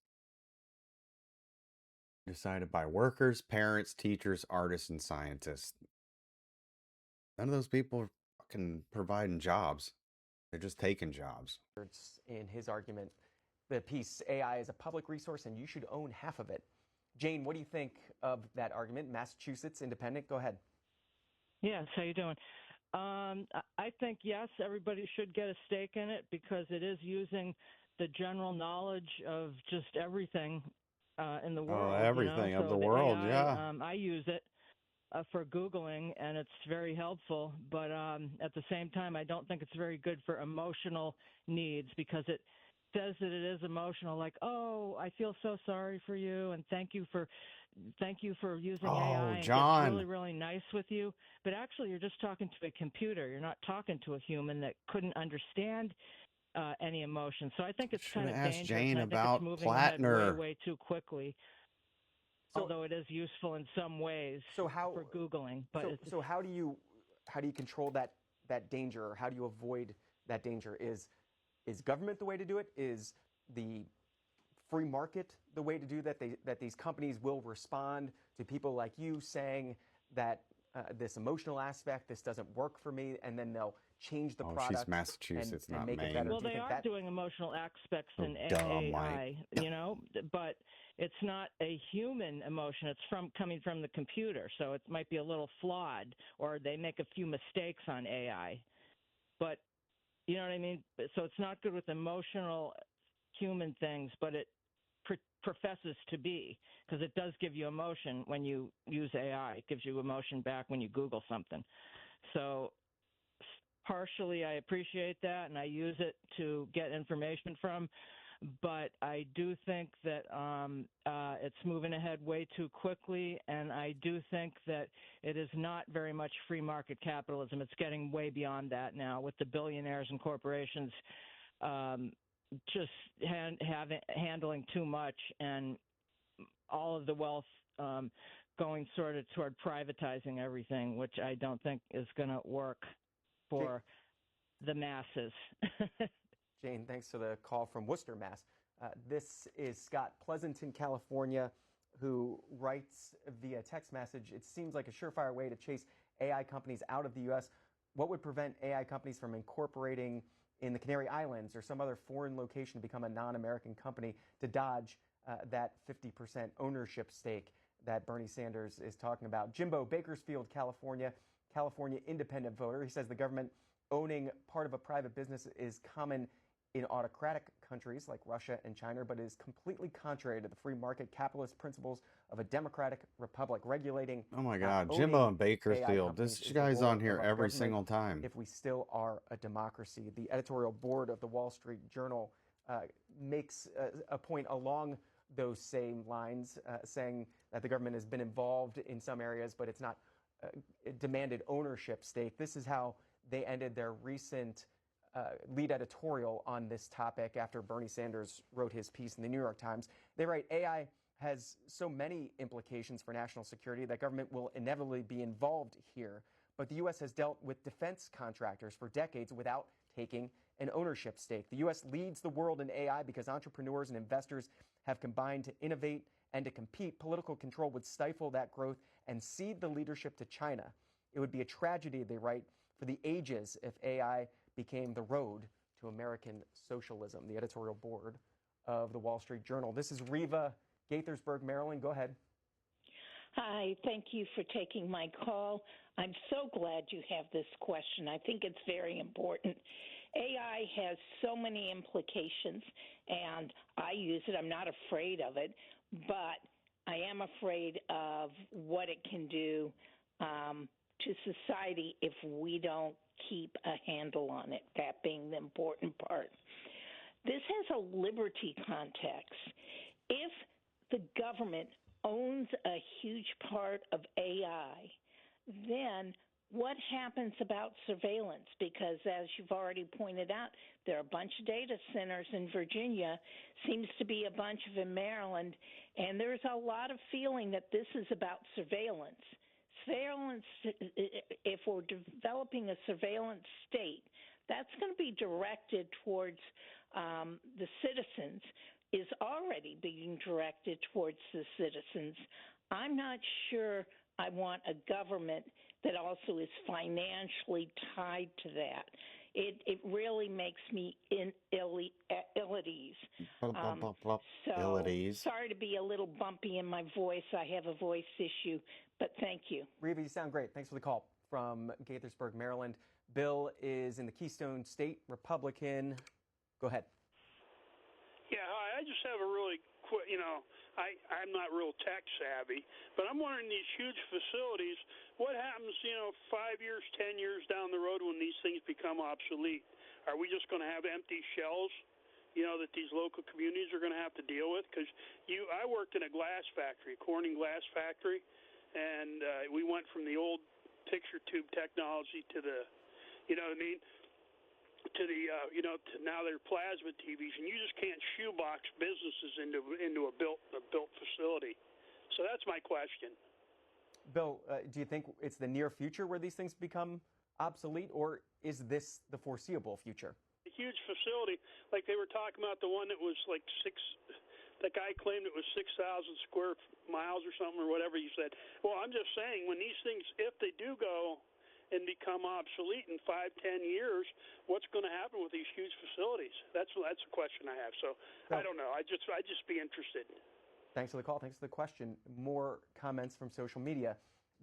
S1: Decided by workers, parents, teachers, artists, and scientists. None of those people are fucking providing jobs. They're just taking jobs.
S3: In his argument, the piece, AI is a public resource and you should own half of it. Jane, what do you think of that argument? Massachusetts Independent, go ahead.
S18: Yes, how you doing? I think, yes, everybody should get a stake in it because it is using the general knowledge of just everything in the world.
S1: Everything of the world, yeah.
S18: I use it for Googling, and it's very helpful. But at the same time, I don't think it's very good for emotional needs because it says that it is emotional, like, oh, I feel so sorry for you, and thank you for using AI, and
S1: John.
S18: it's really, really nice with you. But actually, you're just talking to a computer. You're not talking to a human that couldn't understand any emotion. So I think it's kind of dangerous.
S1: Jane
S18: I think
S1: about
S18: it's moving ahead way too quickly. Although it is useful in some ways for Googling. But
S3: so how do you control that danger, or how do you avoid that danger? Is government the way to do it? Is the free market the way to do that? That these companies will respond to people like you saying that this emotional aspect, this doesn't work for me, and then they'll change the product.
S1: She's Massachusetts,
S3: and
S1: not
S3: make
S1: Maine.
S3: it better.
S18: Well, they are doing emotional aspects in
S1: dumb,
S18: AI, but it's not a human emotion. It's coming from the computer, so it might be a little flawed, or they make a few mistakes on AI. But you know what I mean? So it's not good with emotional human things, but it professes to be, because it does give you emotion when you use AI. It gives you emotion back when you Google something. So partially I appreciate that, and I use it to get information from, but I do think that it's moving ahead way too quickly, and I do think that it is not very much free market capitalism. It's getting way beyond that now, with the billionaires and corporations just handling too much, and all of the wealth going sort of toward privatizing everything, which I don't think is going to work for the masses.
S3: Jane, thanks for the call from Worcester, Mass. This is Scott Pleasanton, California, who writes via text message, it seems like a surefire way to chase AI companies out of the U.S. What would prevent AI companies from incorporating in the Canary Islands or some other foreign location to become a non-American company to dodge that 50% ownership stake that Bernie Sanders is talking about. Jimbo, Bakersfield, California independent voter. He says the government owning part of a private business is common in autocratic countries like Russia and China, but is completely contrary to the free market capitalist principles of a democratic republic. Regulating.
S1: Oh my God, Jimbo and Bakersfield. This guy's on here every single time.
S3: If we still are a democracy, the editorial board of the Wall Street Journal makes a point along those same lines, saying that the government has been involved in some areas, but it's not demanded ownership stake. This is how they ended their recent lead editorial on this topic after Bernie Sanders wrote his piece in the New York Times. They write, AI has so many implications for national security that government will inevitably be involved here. But the U.S. has dealt with defense contractors for decades without taking an ownership stake. The U.S. leads the world in AI because entrepreneurs and investors have combined to innovate and to compete. Political control would stifle that growth and cede the leadership to China. It would be a tragedy, they write, for the ages if AI became the road to American socialism. The editorial board of the Wall Street Journal. This is Reva, Gaithersburg, Maryland. Go ahead.
S19: Hi, thank you for taking my call. I'm so glad you have this question. I think it's very important. AI has so many implications, and I use it. I'm not afraid of it, but I am afraid of what it can do to society if we don't keep a handle on it, that being the important part. This has a liberty context. If the government owns a huge part of AI, then what happens about surveillance? Because as you've already pointed out, there are a bunch of data centers in Virginia, seems to be a bunch of in Maryland, and there's a lot of feeling that this is about surveillance. Surveillance, if we're developing a surveillance state, that's going to be directed towards the citizens, is already being directed towards the citizens. I'm not sure I want a government that also is financially tied to that. It really makes me ill at ease.
S1: Ill at ease.
S19: Sorry to be a little bumpy in my voice. I have a voice issue, but thank you.
S3: Reva, you sound great. Thanks for the call from Gaithersburg, Maryland. Bill is in the Keystone State, Republican. Go ahead.
S20: Yeah, hi. I just have a really quick, I'm not real tech savvy, but I'm wondering these huge facilities, what happens, 5 years, 10 years down the road when these things become obsolete? Are we just going to have empty shells, that these local communities are going to have to deal with? Because I worked in a glass factory, Corning glass factory, and we went from the old picture tube technology to the, to the to now they're plasma TVs, and you just can't shoebox businesses into a built facility. So that's my question.
S3: Bill, do you think it's the near future where these things become obsolete, or is this the foreseeable future?
S20: A huge facility, like they were talking about the one that was like the guy claimed it was 6,000 square miles or something, or whatever you said. Well, I'm just saying, when these things, if they do go and become obsolete in 5-10 years, what's going to happen with these huge facilities? That's a question I have. So I don't know. I'd just be interested.
S3: Thanks for the call. Thanks for the question. More comments from social media.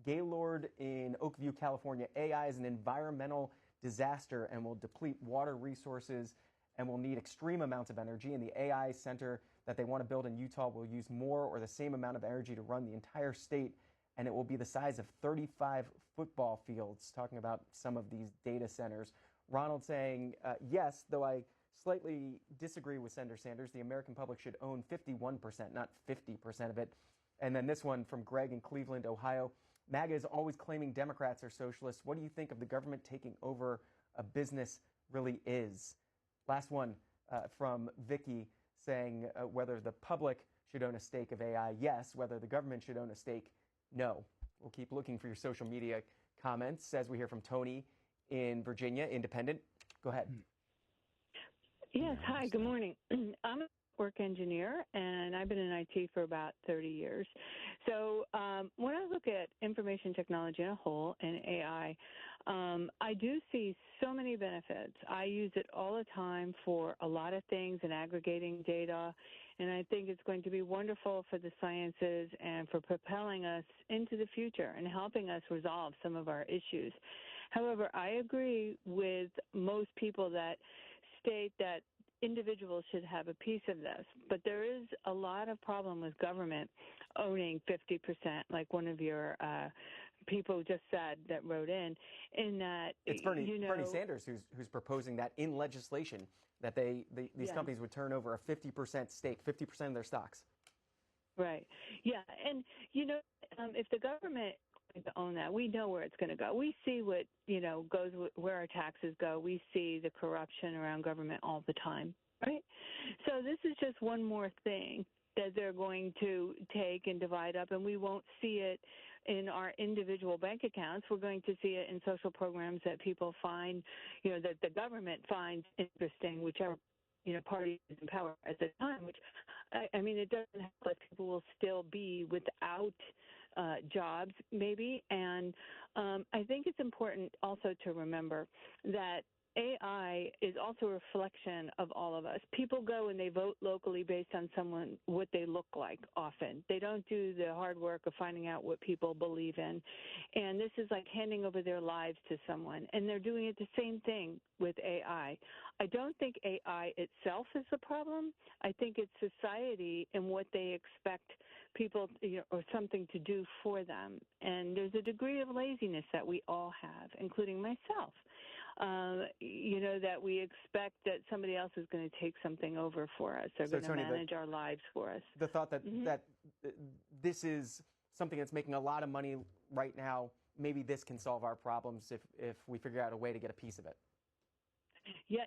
S3: Gaylord in Oakview, California. AI is an environmental disaster and will deplete water resources and will need extreme amounts of energy. And the AI center that they want to build in Utah will use more or the same amount of energy to run the entire state, and it will be the size of 35 football fields, talking about some of these data centers. Ronald saying, yes, though I slightly disagree with Senator Sanders, the American public should own 51%, not 50% of it. And then this one from Greg in Cleveland, Ohio. MAGA is always claiming Democrats are socialists. What do you think of the government taking over a business really is? Last one from Vicky saying whether the public should own a stake of AI, yes. Whether the government should own a stake, no. We'll keep looking for your social media comments as we hear from Tony in Virginia, independent. Go ahead.
S21: Yes, hi, good morning. I'm a network engineer, and I've been in IT for about 30 years. So when I look at information technology in a whole and AI, I do see so many benefits. I use it all the time for a lot of things and aggregating data, and I think it's going to be wonderful for the sciences and for propelling us into the future and helping us resolve some of our issues. However, I agree with most people that state that individuals should have a piece of this, but there is a lot of problem with government owning 50%, like one of your people just said that wrote in that
S3: it's Bernie Sanders who's proposing that in legislation that these companies would turn over a 50% stake, 50% of their stocks.
S21: Right. Yeah, and if the government is going to own that, we know where it's going to go. We see what goes where our taxes go. We see the corruption around government all the time, right? So this is just one more thing that they're going to take and divide up, and we won't see it in our individual bank accounts. We're going to see it in social programs that people find, that the government finds interesting, whichever party is in power at the time, which, I mean, it doesn't help us. People will still be without jobs, maybe. And I think it's important also to remember that AI is also a reflection of all of us. People go and they vote locally based on what they look like often. They don't do the hard work of finding out what people believe in. And this is like handing over their lives to someone. And they're doing it the same thing with AI. I don't think AI itself is the problem. I think it's society and what they expect people or something to do for them. And there's a degree of laziness that we all have, including myself. That we expect that somebody else is going to take something over for us. They're going to manage our lives for us.
S3: The thought that this is something that's making a lot of money right now, maybe this can solve our problems if we figure out a way to get a piece of it.
S21: Yeah,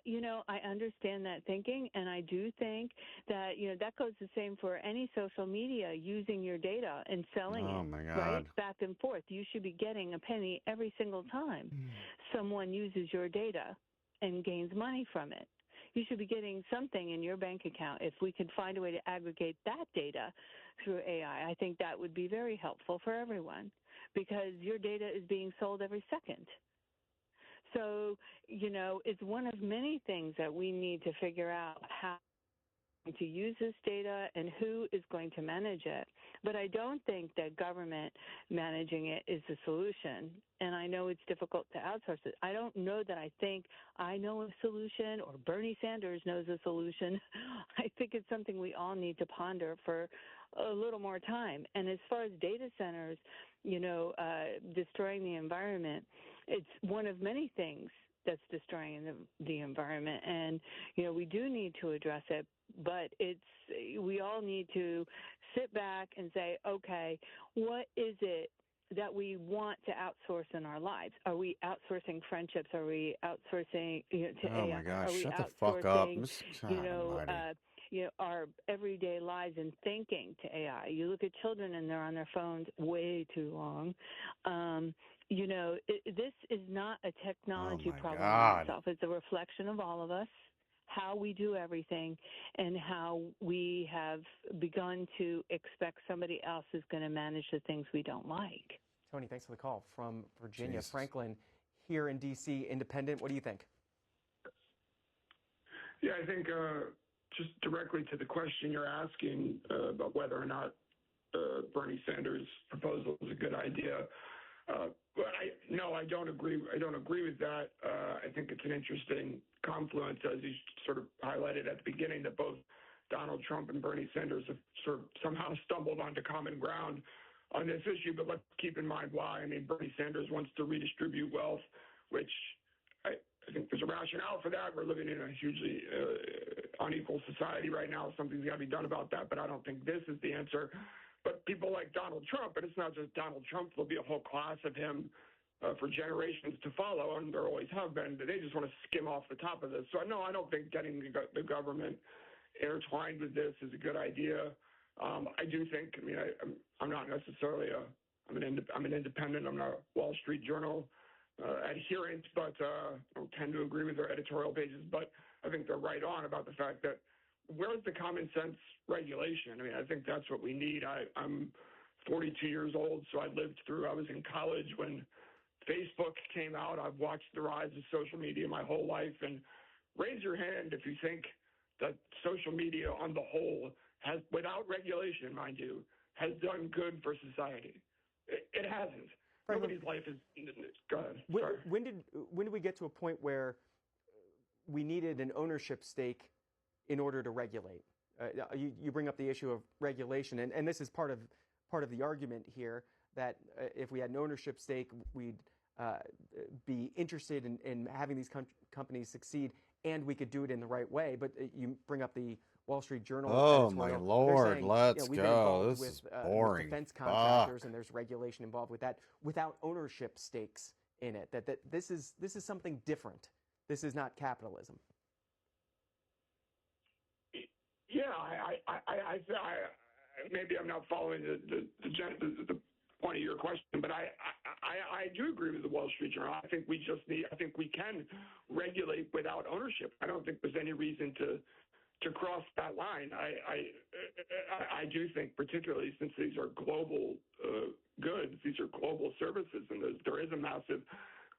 S21: I understand that thinking, and I do think that, that goes the same for any social media using your data and selling it,
S1: my God.
S21: right? Back and forth. You should be getting a penny every single time someone uses your data and gains money from it. You should be getting something in your bank account. If we could find a way to aggregate that data through AI, I think that would be very helpful for everyone because your data is being sold every second. So, it's one of many things that we need to figure out how to use this data and who is going to manage it. But I don't think that government managing it is the solution. And I know it's difficult to outsource it. I don't know that I think I know a solution or Bernie Sanders knows a solution. I think it's something we all need to ponder for a little more time. And as far as data centers, destroying the environment, it's one of many things that's destroying the environment. And, we do need to address it, but we all need to sit back and say, okay, what is it that we want to outsource in our lives? Are we outsourcing friendships? Are we outsourcing to AI?
S1: Oh my gosh,
S21: Are we
S1: shut the fuck up.
S21: Our everyday lives and thinking to AI? You look at children and they're on their phones way too long. This is not a technology problem in itself. It's a reflection of all of us, how we do everything, and how we have begun to expect somebody else is going to manage the things we don't like.
S3: Tony, thanks for the call from Virginia.
S1: Jesus.
S3: Franklin, here in D.C., independent. What do you think?
S2: Yeah, I think just directly to the question you're asking about whether or not Bernie Sanders' proposal is a good idea. But I don't agree. I don't agree with that. I think it's an interesting confluence, as you sort of highlighted at the beginning, that both Donald Trump and Bernie Sanders have sort of somehow stumbled onto common ground on this issue. But let's keep in mind why. I mean, Bernie Sanders wants to redistribute wealth, which I think there's a rationale for that. We're living in a hugely unequal society right now. Something's got to be done about that. But I don't think this is the answer. But people like Donald Trump, and it's not just Donald Trump, there'll be a whole class of him for generations to follow, and there always have been. They just want to skim off the top of this. So, no, I don't think getting the government intertwined with this is a good idea. I do think, I mean, I'm not necessarily I'm an independent. I'm not a Wall Street Journal adherent, but I don't tend to agree with their editorial pages. But I think they're right on about the fact that where's the common sense regulation? I mean, I think that's what we need. I'm 42 years old, so I was in college when Facebook came out. I've watched the rise of social media my whole life, and raise your hand if you think that social media on the whole has, without regulation, mind you, has done good for society. It hasn't. Nobody's life is. Go ahead. Sorry.
S3: When did we get to a point where we needed an ownership stake in order to regulate? You bring up the issue of regulation, and this is part of the argument here that if we had an ownership stake, we'd be interested in having these companies succeed, and we could do it in the right way. But you bring up the Wall Street Journal.
S1: Oh my
S3: editorial.
S1: Lord,
S3: Saying,
S1: let's
S3: we've been
S1: go.
S3: involved
S1: This
S3: with,
S1: is boring.
S3: with defense contractors, and there's regulation involved with that without ownership stakes in it. That this is something different. This is not capitalism.
S2: Yeah, I maybe I'm not following the point of your question, but I do agree with the Wall Street Journal. I think we can regulate without ownership. I don't think there's any reason to cross that line. I do think, particularly since these are global goods, these are global services, and there is a massive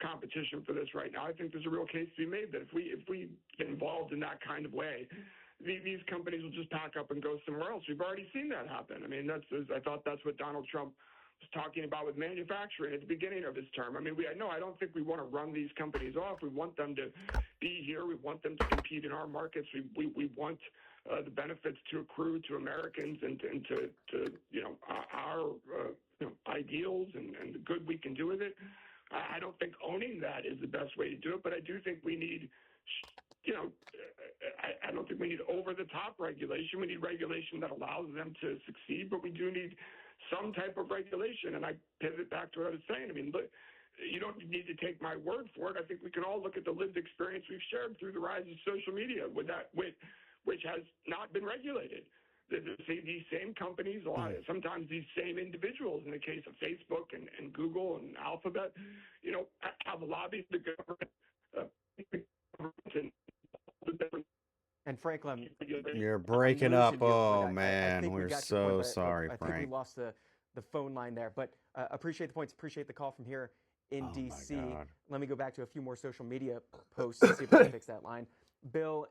S2: competition for this right now. I think there's a real case to be made that if we get involved in that kind of way, these companies will just pack up and go somewhere else. We've already seen that happen. I mean, I thought that's what Donald Trump was talking about with manufacturing at the beginning of his term. I mean, I don't think we want to run these companies off. We want them to be here. We want them to compete in our markets. We want the benefits to accrue to Americans and to our ideals and the good we can do with it. I don't think owning that is the best way to do it, but I do think we need, I don't think we need over-the-top regulation. We need regulation that allows them to succeed, but we do need some type of regulation. And I pivot back to what I was saying. I mean, look, you don't need to take my word for it. I think we can all look at the lived experience we've shared through the rise of social media, which has not been regulated. These same companies, sometimes these same individuals, in the case of Facebook and Google and Alphabet, have lobbied the government.
S3: And Franklin,
S1: you're breaking up.
S3: You,
S1: oh
S3: I
S1: man, we're so
S3: point,
S1: sorry,
S3: I
S1: Frank.
S3: think we lost the phone line there, but appreciate the points. Appreciate the call from here in DC. Let me go back to a few more social media posts to see if I can fix that line. Bill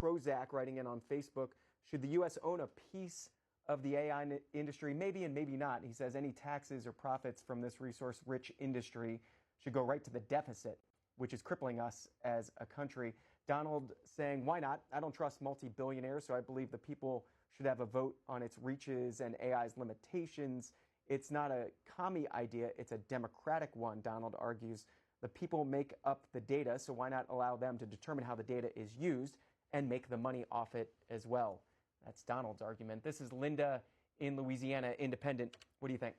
S3: Krozak writing in on Facebook: should the U.S. own a piece of the AI industry? Maybe and maybe not. He says any taxes or profits from this resource-rich industry should go right to the deficit, which is crippling us as a country. Donald saying, why not? I don't trust multi-billionaires, so I believe the people should have a vote on its reaches and AI's limitations. It's not a commie idea, it's a democratic one, Donald argues. The people make up the data, so why not allow them to determine how the data is used and make the money off it as well? That's Donald's argument. This is Linda in Louisiana, Independent. What do you think?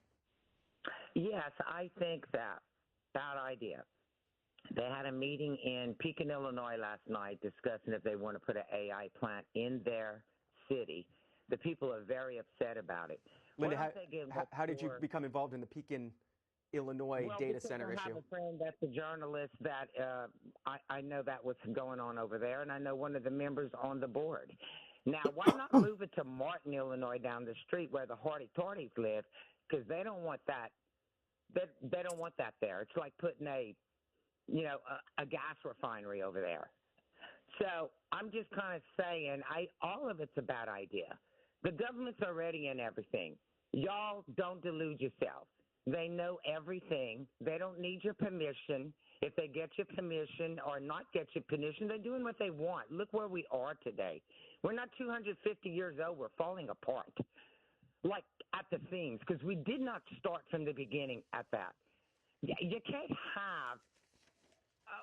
S4: Yes, I think that idea. They had a meeting in Pekin, Illinois last night discussing if they want to put an AI plant in their city. The people are very upset about it.
S3: Linda, how did you become involved in the Pekin, Illinois data center issue?
S4: I have a friend that's a journalist that I know that what's going on over there, and I know one of the members on the board. Now, why not move it to Martin, Illinois, down the street where the Hardy-Tardys live? Because they don't want that. They don't want that there. It's like putting a gas refinery over there. So I'm just kind of saying, all of it's a bad idea. The government's already in everything. Y'all don't delude yourselves. They know everything. They don't need your permission. If they get your permission or not get your permission, they're doing what they want. Look where we are today. We're not 250 years old. We're falling apart, like at the seams, because we did not start from the beginning at that. You can't have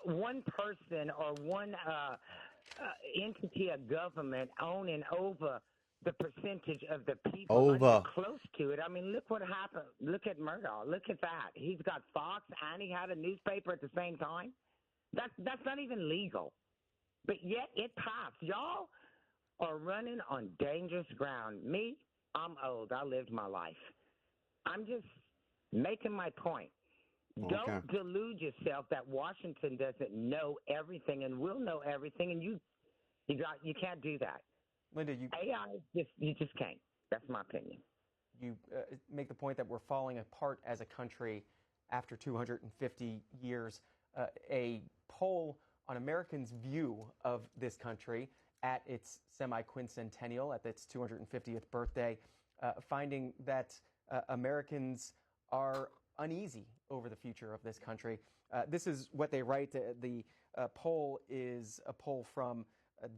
S4: one person or one entity of government owning over the percentage of the people close to it. I mean, look what happened. Look at Murdoch. Look at that. He's got Fox and he had a newspaper at the same time. That's not even legal. But yet it passed. Y'all are running on dangerous ground. Me, I'm old. I lived my life. I'm just making my point.
S1: Okay.
S4: Don't delude yourself that Washington doesn't know everything and will know everything, and you can't do that.
S3: Linda,
S4: you just can't. That's my opinion.
S3: You make the point that we're falling apart as a country. after 250 years. A poll on Americans' view of this country at its semi-quincentennial, at its 250th birthday, finding that Americans are uneasy over the future of this country. This is what they write. The poll is a poll from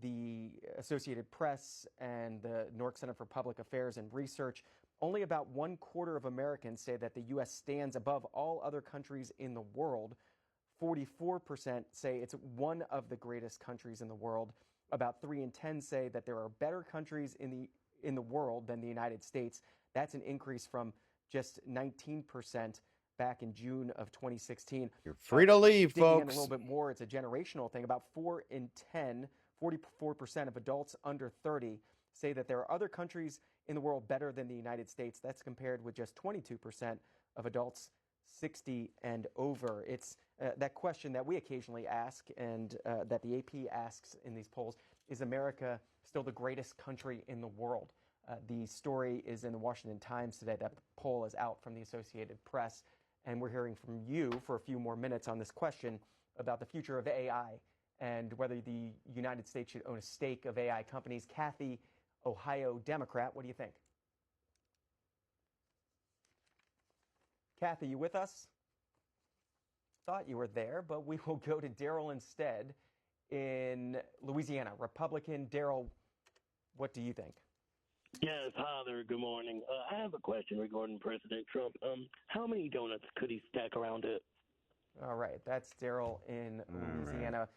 S3: the Associated Press and the Newark Center for Public Affairs and Research. Only about 1/4 of Americans say that the U.S. stands above all other countries in the world. 44% say it's one of the greatest countries in the world. About 3 in 10 say that there are better countries in the world than the United States. That's an increase from just 19% back in June of 2016.
S1: You're free to leave,
S3: digging
S1: folks.
S3: in a little bit more, it's a generational thing. About 4 in 10, 44% of adults under 30 say that there are other countries in the world better than the United States. That's compared with just 22% of adults 60 and over. It's that question that we occasionally ask and that the AP asks in these polls: is America still the greatest country in the world? The story is in the Washington Times today. That poll is out from the Associated Press. And we're hearing from you for a few more minutes on this question about the future of AI and whether the United States should own a stake of AI companies. Kathy, Ohio Democrat, what do you think? Kathy, you with us? Thought you were there, but we will go to Daryl instead in Louisiana. Republican. Daryl, what do you think?
S5: Yes, hi there. Good morning. I have a question regarding President Trump. How many donuts could he stack around it?
S3: All right, that's Daryl in Louisiana.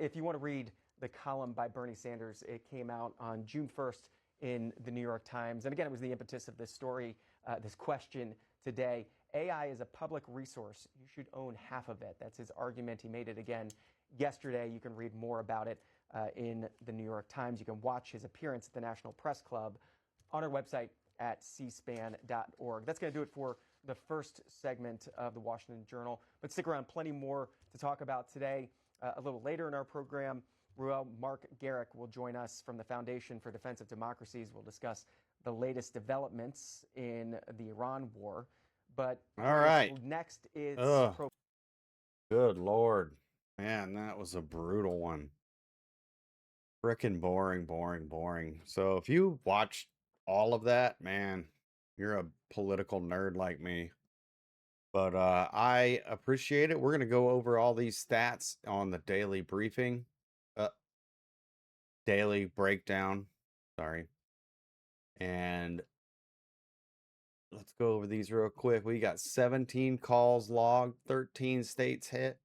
S3: If you want to read the column by Bernie Sanders, it came out on June 1st in the New York Times. And again, it was the impetus of this story, this question today. AI is a public resource. You should own half of it. That's his argument. He made it again yesterday. You can read more about it in the New York Times. You can watch his appearance at the National Press Club on our website at cspan.org. That's going to do it for the first segment of the Washington Journal. But stick around, plenty more to talk about today. A little later in our program, Mark Garrick will join us from the Foundation for Defense of Democracies. We'll discuss the latest developments in the Iran war. But
S1: all right,
S3: next is
S1: good Lord, man, that was a brutal one. Frickin' boring. So if you watched all of that, man, you're a political nerd like me. But I appreciate it. We're gonna go over all these stats on the daily briefing, daily breakdown. Sorry, and let's go over these real quick. We got 17 calls logged, 13 states hit.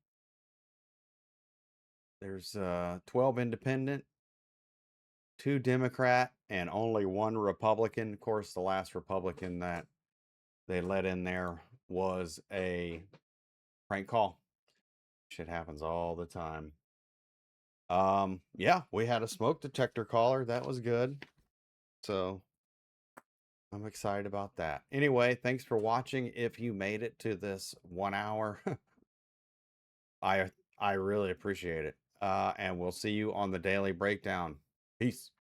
S1: There's 12 independent, 2 Democrat, and only 1 Republican. Of course, the last Republican that they let in there was a prank call. Shit happens all the time. Yeah, we had a smoke detector caller. That was good. So I'm excited about that. Anyway, thanks for watching. If you made it to this 1 hour, I really appreciate it. And we'll see you on the daily breakdown. Peace.